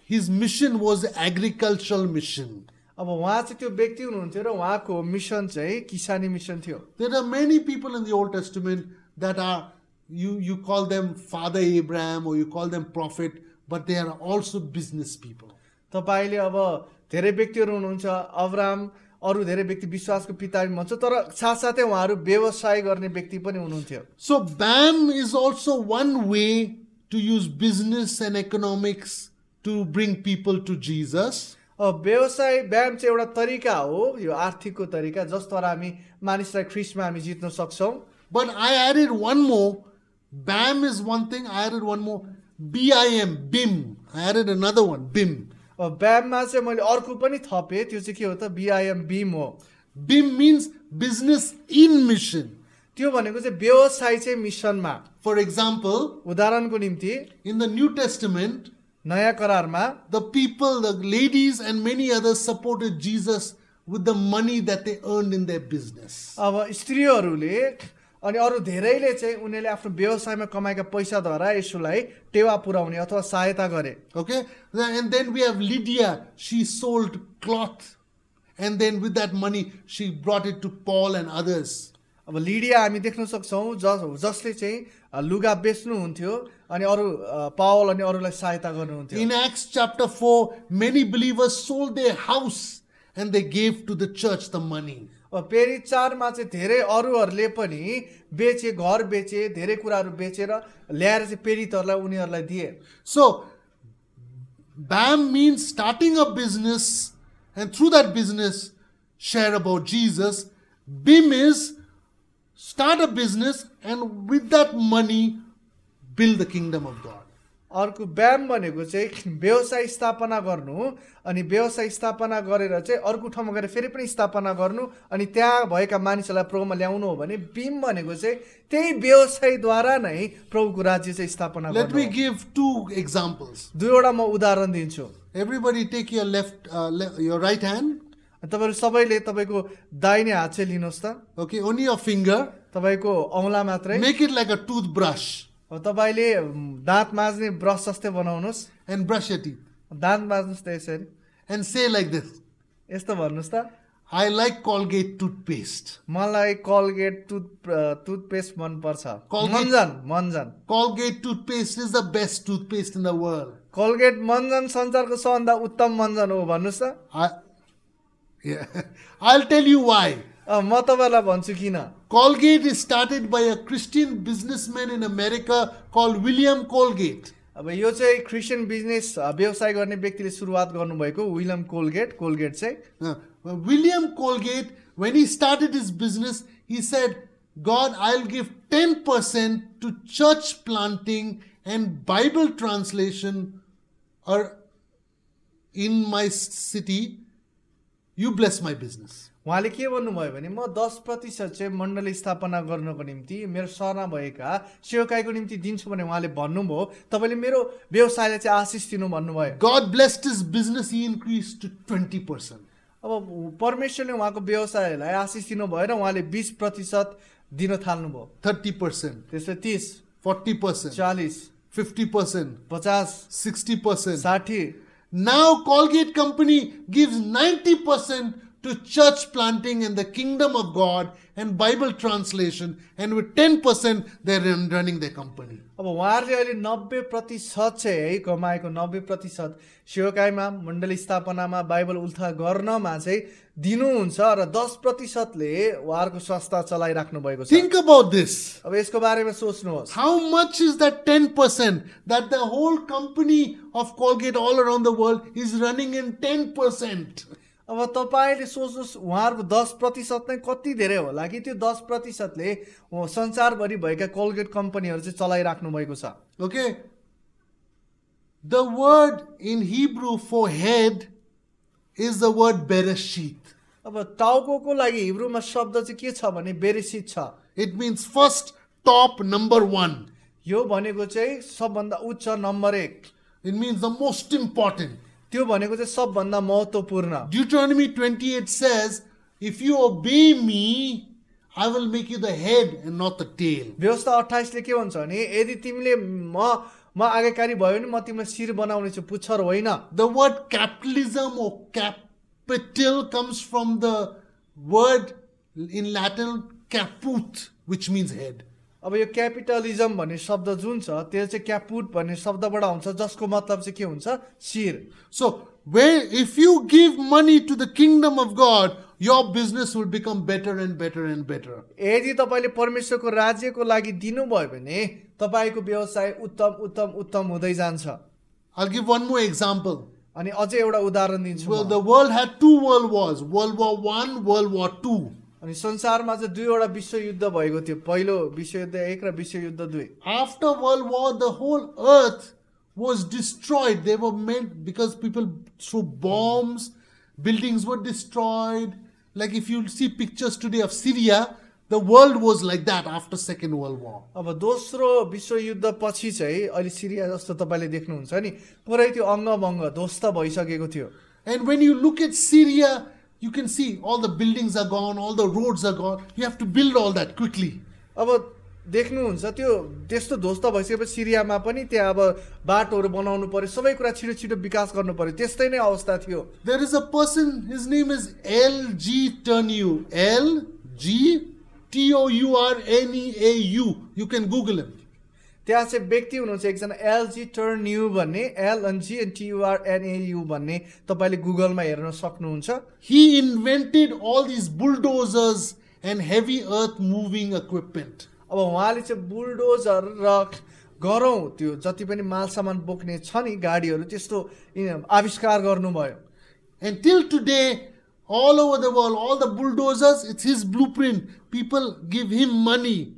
[SPEAKER 2] his mission was agricultural mission.
[SPEAKER 1] अब उहाँ चाहिँ त्यो व्यक्ति हुनुहुन्थ्यो र उहाँको मिसन चाहिँ किसानी मिसन थियो।
[SPEAKER 2] There are many people in the Old Testament that are, you call them Father Abraham or you call them prophet, but they are also business people.
[SPEAKER 1] तपाईँले अब धेरै व्यक्तिहरू हुनुहुन्छ, अब्राहम अरू धेरै व्यक्ति विश्वासको पिता पनि भन्छ, तर साथसाथै उहाँहरू व्यवसाय गर्ने व्यक्ति पनि हुनुहुन्थ्यो।
[SPEAKER 2] So BAM is also one way to use business and economics to bring people to Jesus.
[SPEAKER 1] व्यवसाय व्यायाम चाहिँ एउटा तरिका हो, यो आर्थिकको तरिका जसद्वारा हामी मानिसलाई ख्रिस्टमा हामी जित्न सक्छौँ।
[SPEAKER 2] But I added one more. BAM is one thing. I added one more. BIM, BIM. I added another one, BIM.
[SPEAKER 1] व्यायाममा चाहिँ मैले अर्को पनि थपेँ, त्यो चाहिँ के हो त, BIM, बीम हो।
[SPEAKER 2] BIM means business in mission.
[SPEAKER 1] त्यो भनेको चाहिँ व्यवसाय चाहिँ मिसनमा।
[SPEAKER 2] For example,
[SPEAKER 1] उदाहरणको निम्ति
[SPEAKER 2] in the New Testament,
[SPEAKER 1] नयाँ करारमा
[SPEAKER 2] the people, the ladies and many others supported Jesus with the money that they earned in their business.
[SPEAKER 1] अब स्त्रीहरूले अनि अरू धेरैले चाहिँ उनीहरूले आफ्नो व्यवसायमा कमाएका पैसाद्वारा यसुलाई टेवा पुर्याउने अथवा सहायता गरे।
[SPEAKER 2] Okay? And then we have Lydia. She sold cloth. And then with that money, she brought it to Paul and others.
[SPEAKER 1] अब लिडिया हामी देख्न सक्छौँ जसले चाहिँ लुगा बेच्नुहुन्थ्यो अनि अरू पावल अनि अरूलाई सहायता गर्नुहुन्थ्यो।
[SPEAKER 2] In Acts chapter 4, many believers sold their house and they gave to the church the money.
[SPEAKER 1] फेरि 4मा चाहिँ धेरै अरूहरूले पनि बेचे, घर बेचे, धेरै कुराहरू बेचेर ल्याएर चाहिँ प्रेरितहरूलाई उनीहरूलाई दिए।
[SPEAKER 2] So, BAM means starting a business and through that business share about Jesus. BIM is start a business and with that money build the kingdom of God.
[SPEAKER 1] अर्को व्यायाम भनेको चाहिँ व्यवसाय स्थापना गर्नु अनि व्यवसाय स्थापना गरेर चाहिँ अर्को ठाउँमा गएर फेरि पनि स्थापना गर्नु अनि त्यहाँ भएका मानिसहरूलाई प्रभुमा ल्याउनु हो भने बीम भनेको चाहिँ त्यही व्यवसायद्वारा नै प्रभुको राज्य चाहिँ स्थापना गर्नु।
[SPEAKER 2] Let me give two examples.
[SPEAKER 1] दुईवटा म उदाहरण दिन्छु।
[SPEAKER 2] Everybody take your your right hand.
[SPEAKER 1] तपाईहरु सबैले तपाईको दाहिने हात चाहिँ लिनुहोस् त।
[SPEAKER 2] Okay, only your finger.
[SPEAKER 1] तपाईको औंला मात्रै।
[SPEAKER 2] Make it like a toothbrush.
[SPEAKER 1] तपाईले दाँत माझ्ने ब्रश जस्तै बनाउनुस्
[SPEAKER 2] and brush your teeth.
[SPEAKER 1] दाँत माझ्नुस् त यसरी
[SPEAKER 2] and say like this.
[SPEAKER 1] यस्तो भन्नुस् त,
[SPEAKER 2] I like Colgate toothpaste.
[SPEAKER 1] मलाई कोलगेट टुथपेस्ट मन पर्छ। मन्जन
[SPEAKER 2] Colgate toothpaste is the best toothpaste in the world.
[SPEAKER 1] Colgate मन्जन संसारको सबभन्दा उत्तम मन्जन हो भन्नुस् त।
[SPEAKER 2] I'll tell you why.
[SPEAKER 1] म तपाईलाई भन्छु किन।
[SPEAKER 2] Colgate is started by a Christian businessman in America called William Colgate.
[SPEAKER 1] अब यो चाहिँ क्रिस्चियन बिजनेस व्यवसाय गर्ने व्यक्तिले सुरुवात गर्नुभएको विलियम कोलगेट चाहिँ।
[SPEAKER 2] William Colgate, when he started his business, he said, God, I'll give 10% to church planting and Bible translation or in my city. You bless my business.
[SPEAKER 1] उहाँले के भन्नुभयो भने म 10% चाहिँ मण्डली स्थापना गर्नको निम्ति मेरो सहरमा भएका सेवकाईको निम्ति दिन्छु भने उहाँले भन्नुभयो तपाईले मेरो व्यवसायलाई चाहिँ आशिष दिनु भन्नुभयो।
[SPEAKER 2] God blessed his business, he increased to 20%.
[SPEAKER 1] अब परमेश्वरले उहाँको व्यवसायलाई आशिष दिनु भएर उहाँले 20% दिन थाल्नुभयो।
[SPEAKER 2] 30%,
[SPEAKER 1] त्यसपछि 30,
[SPEAKER 2] 40%,
[SPEAKER 1] 40,
[SPEAKER 2] 50%,
[SPEAKER 1] 50,
[SPEAKER 2] 60%.
[SPEAKER 1] 60।
[SPEAKER 2] Now Colgate company gives 90% to church planting and the kingdom of God and Bible translation, and with 10% they're running their company.
[SPEAKER 1] अब उहाँहरूले अहिले 90% चाहिँ कमाएको 90% सेवकाईमा मण्डली स्थापनामा बाइबल उल्था गर्नमा चाहिँ दिनुहुन्छ र 10%ले उहाँहरूको संस्था चलाइराख्नु भएको छ।
[SPEAKER 2] Think about this.
[SPEAKER 1] अब यसको बारेमा सोच्नुहोस्।
[SPEAKER 2] How much is that 10% that the whole company of Colgate all around the world is running in 10%?
[SPEAKER 1] अब तपाईले सोच्नुहोस् उहाँहरूको 10% नै कति धेरै होला कि त्यो 10%ले संसारभरि भएका कोलगेट कम्पनीहरू चाहिँ चलाइराख्नु भएको छ।
[SPEAKER 2] Okay. The word in Hebrew for head is the word bereshit.
[SPEAKER 1] अब टाउकोको लागि हिब्रूमा शब्द चाहिँ के छ भने बेरेसित छ।
[SPEAKER 2] It means first, top, number 1.
[SPEAKER 1] यो भनेको चाहिँ सबभन्दा उच्च number 1।
[SPEAKER 2] It means the most important.
[SPEAKER 1] त्यो भनेको चाहिँ सबभन्दा महत्त्वपूर्ण।
[SPEAKER 2] Deuteronomy 28 says, if you obey me, I will make you the head and not the tail.
[SPEAKER 1] व्यवस्था 28 ले के भन्छ भने यदि तिमीले म आज्ञाकारी भयो भने म तिमीलाई शिर बनाउने छु, पुच्छर होइन।
[SPEAKER 2] The word capitalism or capital comes from the word in Latin caput, which means head.
[SPEAKER 1] अब यो क्यापिटलिजम भन्ने शब्द जुन छ त्यो चाहिँ क्यापुट भन्ने शब्दबाट आउँछ जसको मतलब चाहिँ के हुन्छ शिर
[SPEAKER 2] So, if you give money to the kingdom of God, your business will become better and better and better.
[SPEAKER 1] यदि तपाईँले परमेश्वरको राज्यको लागि दिनुभयो भने तपाईँको व्यवसाय उत्तम उत्तम उत्तम हुँदै जान्छ
[SPEAKER 2] I'll give one more example.
[SPEAKER 1] अनि अझै एउटा उदाहरण दिन्छु
[SPEAKER 2] Well,
[SPEAKER 1] म।
[SPEAKER 2] the world had two world wars, World War I, World War II.
[SPEAKER 1] अनि संसारमा चाहिँ दुईवटा विश्वयुद्ध भएको थियो पहिलो विश्वयुद्ध 1 र विश्वयुद्ध 2
[SPEAKER 2] After World War, the whole earth was destroyed. They were meant because people threw bombs, buildings were destroyed. Like if you see pictures today of Syria, the world was like that after Second World War.
[SPEAKER 1] अब दोस्रो विश्वयुद्ध पछि चाहिँ अहिले सिरिया जस्तो तपाईँले देख्नुहुन्छ नि पुरै त्यो अङ्गभङ्ग ध्वस्त भइसकेको थियो
[SPEAKER 2] And when you look at Syria, you can see all the buildings are gone, all the roads are gone. You have to build all that quickly.
[SPEAKER 1] अब देख्नुहुन्छ त्यो त्यस्तो ध्वस्त भइसकेपछि सिरियामा पनि त्यहाँ अब बाटोहरू बनाउनु पर्यो सबै कुरा छिटो छिटो विकास गर्नु पर्यो त्यस्तै नै अवस्था थियो
[SPEAKER 2] There is a person, his name is L.G. Turneau. L.G.T.O.U.R.N.E.A.U. You can Google him.
[SPEAKER 1] त्यहाँ चाहिँ व्यक्ति हुनुहुन्छ एकजना एलजी टर्न्यू भन्ने एलएनजी एन्ड टियुआरएनएयु भन्ने तपाईँले गुगलमा हेर्न सक्नुहुन्छ
[SPEAKER 2] He invented all these bulldozers and heavy earth moving equipment.
[SPEAKER 1] अब उहाँले चाहिँ बुलडोजर र गरौँ त्यो जति पनि माल सामान बोक्ने छ नि गाडीहरू त्यस्तो आविष्कार गर्नुभयो
[SPEAKER 2] And till today, all over the world, all the bulldozers, it's his blueprint. People give him money.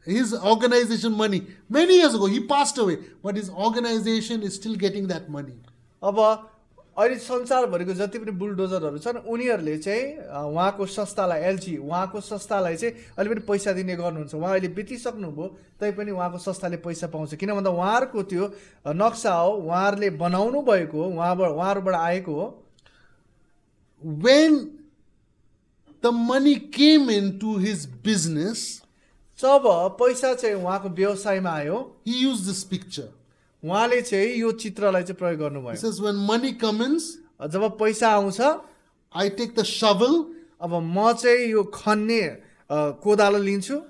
[SPEAKER 2] His organization money. Many years ago, he passed away, but his organization is still getting that money.
[SPEAKER 1] अब अहिले संसारभरिको जति पनि बुलडोजरहरू छन् उनीहरूले चाहिँ उहाँको संस्थालाई LG उहाँको संस्थालाई चाहिँ अहिले पनि पैसा दिने गर्नुहुन्छ उहाँ अहिले बितिसक्नुभयो तैपनि उहाँको संस्थाले पैसा पाउँछ किन भन्दा उहाँहरूको त्यो नक्सा हो उहाँहरूले बनाउनु भएको हो उहाँहरूबाट आएको हो
[SPEAKER 2] When the money came into his business,
[SPEAKER 1] जब पैसा चाहिँ उहाँको व्यवसायमा आयो
[SPEAKER 2] he used this picture.
[SPEAKER 1] उहाँले चाहिँ यो चित्रलाई चाहिँ प्रयोग
[SPEAKER 2] He
[SPEAKER 1] गर्नुभयो
[SPEAKER 2] says, when money comes,
[SPEAKER 1] जब पैसा आउँछ
[SPEAKER 2] I take the shovel
[SPEAKER 1] अब म चाहिँ यो खन्ने कोदालो लिन्छु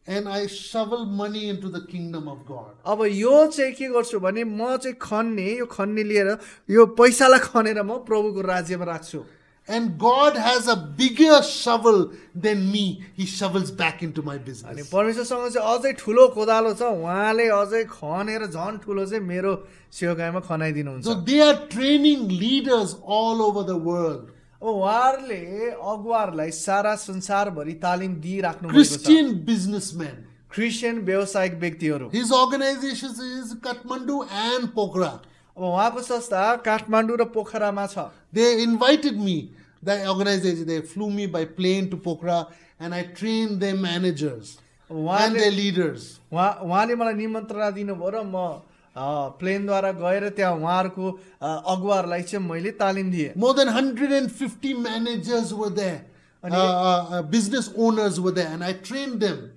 [SPEAKER 2] and I shovel money into the kingdom of God.
[SPEAKER 1] अब यो चाहिँ के गर्छु भने म चाहिँ खन्ने लिएर यो पैसालाई खनेर म प्रभुको राज्यमा राख्छु
[SPEAKER 2] And God has a bigger shovel than me. He shovels back into my
[SPEAKER 1] अनि
[SPEAKER 2] business.
[SPEAKER 1] परमेश्वरसँग चाहिँ अझै ठुलो कोदालो छ उहाँले अझै खनेर झन् ठुलो चाहिँ मेरो सेवकाईमा खनाइदिनुहुन्छ
[SPEAKER 2] So they are training leaders all over the world.
[SPEAKER 1] अब उहाँहरूले अगुवाहरूलाई सारा संसारभरि तालिम दिइराख्नु भएको छ
[SPEAKER 2] Christian businessmen.
[SPEAKER 1] क्रिस्चियन व्यावसायिक व्यक्तिहरू
[SPEAKER 2] His organization is Kathmandu and Pokhara.
[SPEAKER 1] अब उहाँको संस्था काठमाडौँ र पोखरामा छ
[SPEAKER 2] They invited me, the organization. They flew me by plane to Pokhara and I trained their managers and their leaders.
[SPEAKER 1] उहाँले मलाई निमन्त्रणा दिनुभयो र म प्लेनद्वारा गएर त्यहाँ उहाँहरूको अगुवाहरूलाई चाहिँ मैले तालिम दिएँ
[SPEAKER 2] More than 150 managers were there. Business owners were there and I trained them.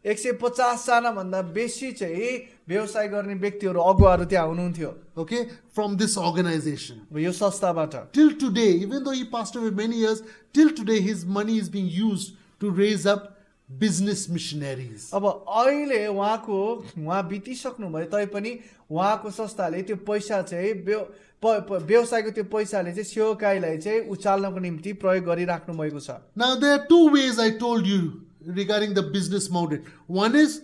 [SPEAKER 1] 150 जना भन्दा बेसी चाहिँ व्यवसाय गर्ने व्यक्तिहरू अगुवाहरू त्यहाँ हुनुहुन्थ्यो
[SPEAKER 2] Okay, from this organization.
[SPEAKER 1] यो संस्थाबाट
[SPEAKER 2] Till today, even though he passed away many years, till today his money is being used to raise up business missionaries.
[SPEAKER 1] अब अहिले उहाँ बितिसक्नु भयो तैपनि उहाँको संस्थाले त्यो पैसा चाहिँ व्यवसायको त्यो पैसाले चाहिँ सेवकाईलाई चाहिँ उचाल्नको निम्ति प्रयोग गरिराख्नु भएको छ
[SPEAKER 2] Now there are two ways I told you regarding the business model. One is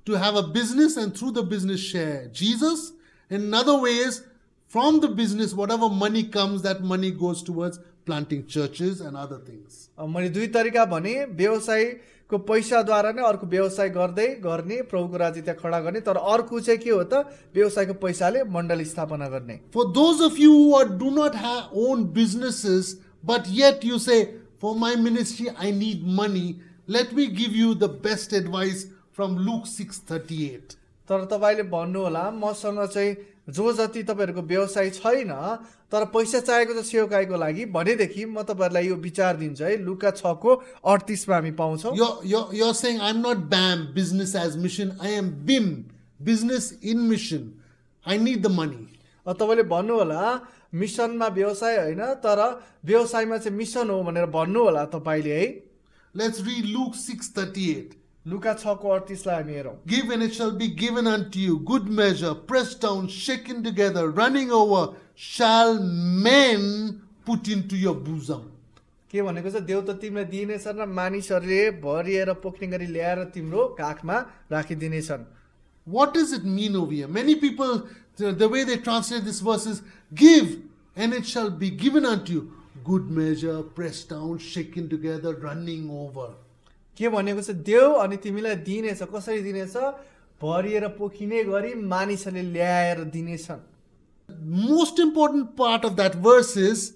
[SPEAKER 2] to have a business and through the business share Jesus. And another way is from the business, whatever money comes, that money goes towards planting churches and other things.
[SPEAKER 1] अब मैले दुई तरिका भने व्यवसायको पैसाद्वारा नै अर्को व्यवसाय गर्दै गर्ने प्रभुको राज्य त्यहाँ खडा गर्ने तर अर्को चाहिँ के हो त व्यवसायको पैसाले मण्डली स्थापना गर्ने
[SPEAKER 2] For those of you who do not have own businesses, but yet you say, for my ministry I need money, let me give you the best advice from Luke 6:38.
[SPEAKER 1] तर तपाईँले भन्नु होला मसँग चाहिँ जो जति तपाईँहरूको व्यवसाय छैन तर पैसा चाहिएको छ सेवकाईको लागि भनेदेखि म तपाईँहरूलाई यो विचार दिन्छु है लुका 6:38 मा हामी पाउँछौँ
[SPEAKER 2] You're saying, I'm not BAM, business as mission. I am BIM, business in mission. I need the money.
[SPEAKER 1] तपाईँले भन्नु होला मिसनमा व्यवसाय होइन तर व्यवसायमा चाहिँ मिसन हो भनेर भन्नु होला तपाईँले है
[SPEAKER 2] Let's read Luke 6:38.
[SPEAKER 1] लुका 6:38 लाई हामी हेरौँ।
[SPEAKER 2] Give and it shall be given unto you. Good measure, pressed down, shaken together, running over, shall men put into your bosom.
[SPEAKER 1] के भनेको छ, देउ त तिमीलाई दिइनेछन् र मानिसहरूले भरिएर पोख्ने गरी ल्याएर तिम्रो काखमा राखिदिनेछन्।
[SPEAKER 2] What does it mean over here? Many people, the way they translate this verse is, give and it shall be given unto you. Good measure, pressed down, shaken together, running over.
[SPEAKER 1] के भनेको छ, देऊ अनि तिमीलाई दिनेछ। कसरी दिनेछ? भरिएर पोखिने गरी मानिसहरूले ल्याएर दिनेछन्।
[SPEAKER 2] Most important part of that verse is,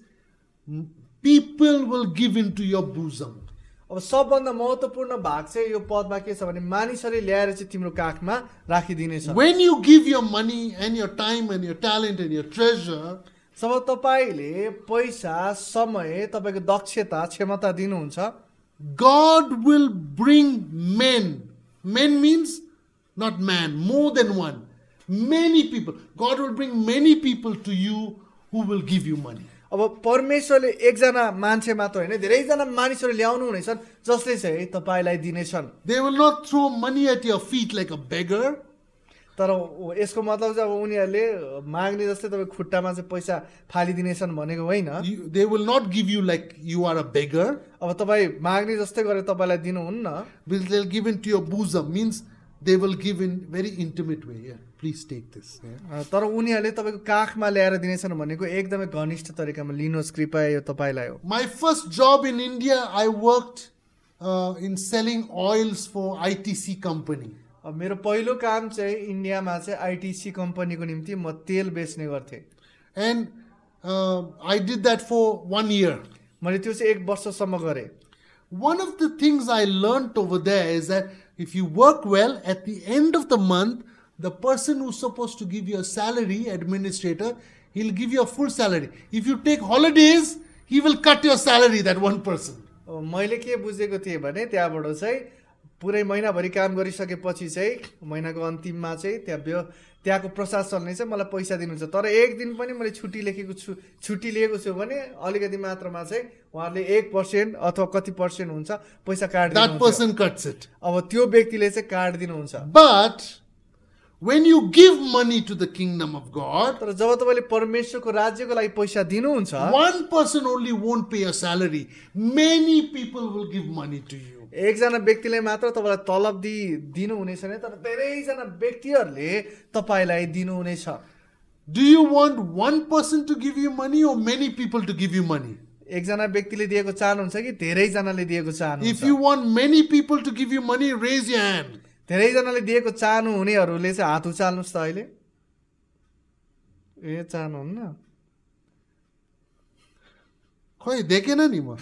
[SPEAKER 2] people will give into your bosom.
[SPEAKER 1] अब सबभन्दा महत्त्वपूर्ण भाग चाहिँ यो पदमा के छ भने मानिसहरूले ल्याएर चाहिँ तिम्रो काखमा राखिदिनेछ।
[SPEAKER 2] When you give your money and your time and your talent and your treasure,
[SPEAKER 1] जब तपाईले पैसा, समय, तपाईको दक्षता, क्षमता दिनुहुन्छ,
[SPEAKER 2] God will bring men. Men means not man, more than one. Many people. God will bring many people to you who will give you money.
[SPEAKER 1] अब परमेश्वरले एकजना मान्छे मात्र होइन, धेरैजना मानिसहरू ल्याउनु हुनेछन् जसले चाहिँ तपाईलाई दिनेछन्।
[SPEAKER 2] They will not throw money at your feet like a beggar.
[SPEAKER 1] तर यसको मतलब चाहिँ अब उनीहरूले माग्ने जस्तै तपाईँ खुट्टामा चाहिँ पैसा फालिदिनेछन् भनेको होइन।
[SPEAKER 2] They will not give you like you are a beggar.
[SPEAKER 1] अब तपाईँ माग्ने जस्तै गरेर तपाईँलाई दिनुहुन्न।
[SPEAKER 2] They'll give into your bosom, means they will give in very intimate way. Yeah, please take this. Yeah.
[SPEAKER 1] तर उनीहरूले तपाईँको काखमा ल्याएर दिनेछन् भनेको एकदमै घनिष्ठ तरिकामा लिनुहोस्, कृपया यो तपाईँलाई हो।
[SPEAKER 2] My first job in India, I worked in selling oils for ITC company.
[SPEAKER 1] अब मेरो पहिलो काम चाहिँ इन्डियामा चाहिँ आइटिसी कम्पनीको निम्ति म तेल बेच्ने गर्थेँ।
[SPEAKER 2] And I did that for 1 year.
[SPEAKER 1] मैले त्यो चाहिँ 1 वर्षसम्म गरेँ।
[SPEAKER 2] One of the things I learned over there is that if you work well, at the end of the month, the person who's supposed to give you a salary, administrator, he'll give you a full salary. If you take holidays, he will cut your salary, that one person.
[SPEAKER 1] मैले के बुझेको थिएँ भने त्यहाँबाट चाहिँ पुरै महिनाभरि काम गरिसकेपछि चाहिँ महिनाको अन्तिममा चाहिँ त्यहाँको प्रशासनले चाहिँ मलाई पैसा दिनुहुन्छ। तर एक दिन पनि मैले छुट्टी लिएको छु भने अलिकति मात्रामा चाहिँ उहाँहरूले 1% अथवा कति % हुन्छ पैसा काट्दिनुहुन्छ।
[SPEAKER 2] That person cuts it.
[SPEAKER 1] अब त्यो व्यक्तिले चाहिँ काट्दिनुहुन्छ।
[SPEAKER 2] But when you give money to the kingdom of God,
[SPEAKER 1] तर जब तपाईले परमेश्वरको राज्यको लागि पैसा दिनुहुन्छ,
[SPEAKER 2] one person only won't pay a salary. Many people will give money to you.
[SPEAKER 1] एकजना व्यक्तिले मात्र तपाईलाई तलब दिनु हुनेछ नि, तर धेरैजना व्यक्तिहरूले तपाईलाई दिनु हुनेछ।
[SPEAKER 2] Do you want one person to give you money or many people to give you money?
[SPEAKER 1] एकजना व्यक्तिले दिएको चाहनुहुन्छ कि धेरैजनाले दिएको चाहनुहुन्छ?
[SPEAKER 2] If you want many people to give you money, raise your hand.
[SPEAKER 1] धेरैजनाले दिएको चाहनु हुनेहरूले चाहिँ हात उचाल्नुस् त अहिले। ए चाहनुहुन्न?
[SPEAKER 2] खोइ देखेन नि म।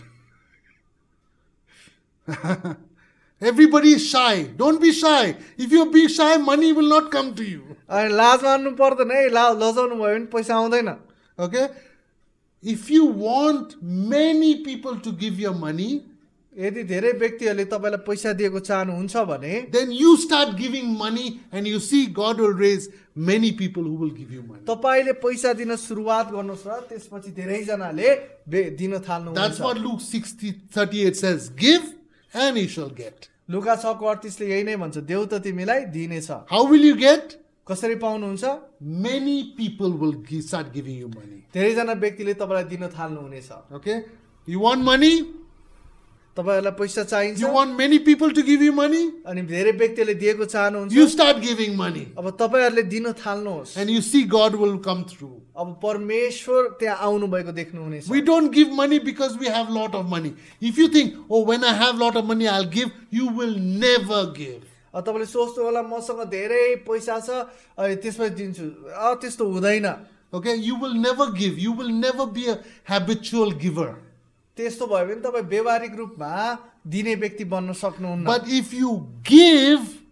[SPEAKER 2] Everybody is shy. Don't be shy. If you be shy, money will not come to you.
[SPEAKER 1] अनि लाज मान्नु पर्दैन है, लजाउनु भयो भने पैसा आउँदैन।
[SPEAKER 2] Okay? If you want many people to give you money,
[SPEAKER 1] यदि धेरै व्यक्तिहरूले तपाईलाई पैसा दिएको चाहनुहुन्छ भने
[SPEAKER 2] then you start giving money and you see God will raise many people who will give you money.
[SPEAKER 1] तपाईले पैसा दिन सुरुवात गर्नुस् र त्यसपछि धेरैजनाले दिन थाल्नुहुन्छ।
[SPEAKER 2] That's what Luke 6:38 says. Give and you shall get.
[SPEAKER 1] लुका 6:38 ले यही नै भन्छ, देउ त तिमीलाई दिनेछ।
[SPEAKER 2] How will you get?
[SPEAKER 1] कसरी पाउनुहुन्छ?
[SPEAKER 2] Many people will start giving you money.
[SPEAKER 1] धेरैजना व्यक्तिले तपाईलाई दिन थाल्नु हुनेछ।
[SPEAKER 2] Okay? You want money?
[SPEAKER 1] तपाईहरुलाई पैसा चाहिन्छ?
[SPEAKER 2] You want many people to give you money?
[SPEAKER 1] अनि धेरै व्यक्तिले दिएको चाहनुहुन्छ?
[SPEAKER 2] You start giving money.
[SPEAKER 1] अब तपाईहरुले दिन थाल्नुहोस्।
[SPEAKER 2] And you see God will come through.
[SPEAKER 1] अब परमेश्वर त्यहाँ आउनु भएको देख्नु हुनेछ।
[SPEAKER 2] We don't give money because we have lot of money. If you think, oh, when I have lot of money, I'll give, you will never give.
[SPEAKER 1] अब तपाईले सोच्नु होला मसँग धेरै पैसा छ अनि त्यसपछि दिन्छु, त्यस्तो हुँदैन।
[SPEAKER 2] Okay, you will never give. You will never be a habitual giver.
[SPEAKER 1] त्यस्तो भयो भने तपाई व्यवहारिक रूपमा दिने व्यक्ति बन्न सक्नुहुन्न।
[SPEAKER 2] But if you give,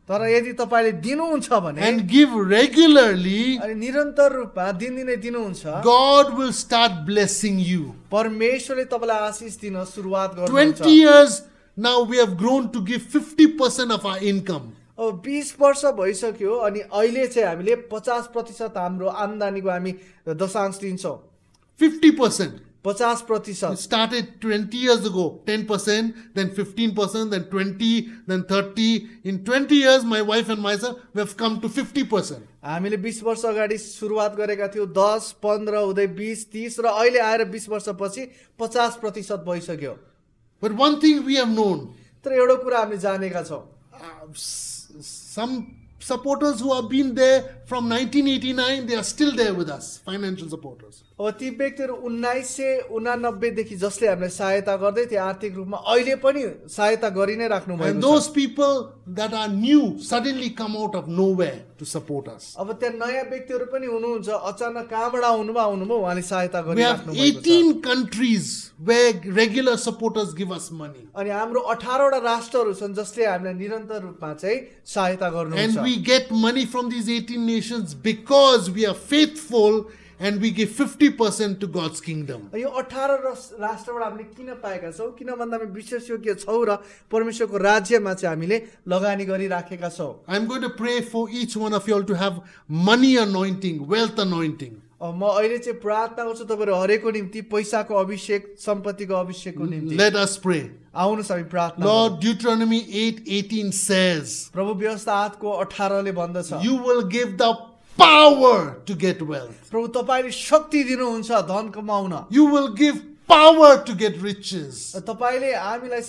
[SPEAKER 1] तर यदि तपाईले दिनुहुन्छ भने
[SPEAKER 2] and give regularly,
[SPEAKER 1] अनि निरन्तर रूपमा दिनदिनै दिनुहुन्छ,
[SPEAKER 2] God will start blessing you.
[SPEAKER 1] परमेश्वरले तपाईलाई आशीष दिन सुरुवात गर्नुहुन्छ।
[SPEAKER 2] 20 years now we have grown to give 50% of our income.
[SPEAKER 1] अब 20 वर्ष भइसक्यो अनि अहिले चाहिँ हामीले 50% हाम्रो आम्दानीको हामी दशांश दिन्छौँ।
[SPEAKER 2] 50%.
[SPEAKER 1] 50%.
[SPEAKER 2] We started 20 years ago, 10%, then 15%, then 20, then 30. In 20 years, my wife and myself, we have come to 50%.
[SPEAKER 1] हामीले 20 वर्ष अगाडि सुरुवात गरेका थियौँ 10, 15 हुँदै 20, 30 र अहिले आएर 20 वर्षपछि 50% भइसक्यो.
[SPEAKER 2] But one thing we have known,
[SPEAKER 1] तर एउटा कुरा हामीले जानेका छौँ.
[SPEAKER 2] some supporters who have been there from 1989, they are still there with us, financial supporters.
[SPEAKER 1] अब ती व्यक्तिहरू 1989 देखि जसले हामीलाई सहायता गर्दै थिए आर्थिक रूपमा अहिले पनि सहायता गरि नै राख्नु भएको
[SPEAKER 2] And
[SPEAKER 1] छ.
[SPEAKER 2] those people that are new suddenly come out of nowhere to support us.
[SPEAKER 1] अब त्यहाँ नयाँ व्यक्तिहरू पनि हुनुहुन्छ अचानक कहाँबाट आउनुभयो उहाँले सहायता
[SPEAKER 2] We have
[SPEAKER 1] गरिराख्नु भएको छ.
[SPEAKER 2] 18 countries where regular supporters give us money.
[SPEAKER 1] अनि हाम्रो 18 वटा राष्ट्रहरू छन् जसले हामीलाई निरन्तर रूपमा चाहिँ सहायता गर्नुहुन्छ.
[SPEAKER 2] And we get money from these 18 nations because we are faithful and we give 50% to God's kingdom.
[SPEAKER 1] यो 18 राष्ट्रबाट हामीले किन पाएका छौँ किन भन्दा हामी विश्वासयोग्य छौँ र परमेश्वरको राज्यमा चाहिँ हामीले लगानी गरिराखेका छौँ.
[SPEAKER 2] I'm going to pray for each one of you all to have money anointing, wealth anointing.
[SPEAKER 1] म अहिले चाहिँ प्रार्थना गर्छु तपाईँहरू हरेको निम्ति पैसाको अभिषेक सम्पत्तिको अभिषेकको निम्ति.
[SPEAKER 2] Let us pray.
[SPEAKER 1] आउनुहोस् हामी प्रार्थना
[SPEAKER 2] Lord, Deuteronomy 8:18 says,
[SPEAKER 1] प्रभु व्यवस्था 8को 18 ले भन्दछ
[SPEAKER 2] you will give the power to get wealth.
[SPEAKER 1] प्रभु तपाईले शक्ति दिनुहुन्छ धन कमाउन.
[SPEAKER 2] You will give power to get riches.
[SPEAKER 1] तपाईले हामीलाई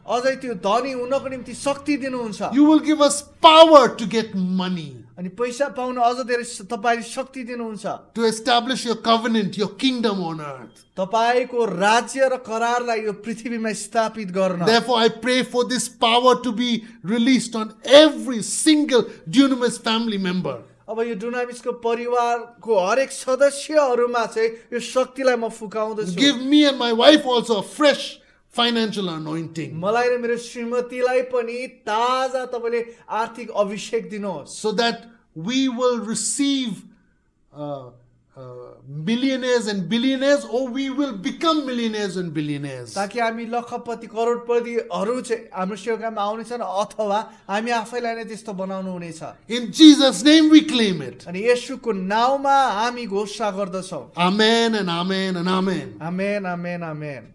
[SPEAKER 1] अझै त्यो धनी हुनको निम्ति शक्ति दिनुहुन्छ.
[SPEAKER 2] You will give us power to get money,
[SPEAKER 1] अनि पैसा पाउन अझ धेरै तपाईले शक्ति दिनुहुन्छ.
[SPEAKER 2] to establish your covenant, your kingdom on earth.
[SPEAKER 1] तपाईको राज्य र करारलाई यो पृथ्वीमा स्थापित गर्न.
[SPEAKER 2] Therefore, I pray for this power to be released on every single Dunamis family member.
[SPEAKER 1] अब यो डुनामिसको परिवारको हरेक सदस्यहरूमा चाहिँ यो शक्तिलाई म फुकाउँदछु.
[SPEAKER 2] Give me and my wife also a fresh financial anointing,
[SPEAKER 1] मलाई र मेरो श्रीमतीलाई पनि ताजा तपाईले आर्थिक अभिषेक दिनुहोस्.
[SPEAKER 2] so that we will receive millionaires and billionaires, or we will become millionaires and billionaires.
[SPEAKER 1] ताकि हामी लखपति करोडपतिहरू चाहिँ हाम्रो सेवाकामा आउनेछन् अथवा हामी आफैलाई नै त्यस्तो बनाउनु हुनेछ.
[SPEAKER 2] In Jesus' name we claim it.
[SPEAKER 1] अनि येशूको नाउँमा हामी घोषणा गर्दछौँ.
[SPEAKER 2] Amen and amen and amen.
[SPEAKER 1] Amen amen amen.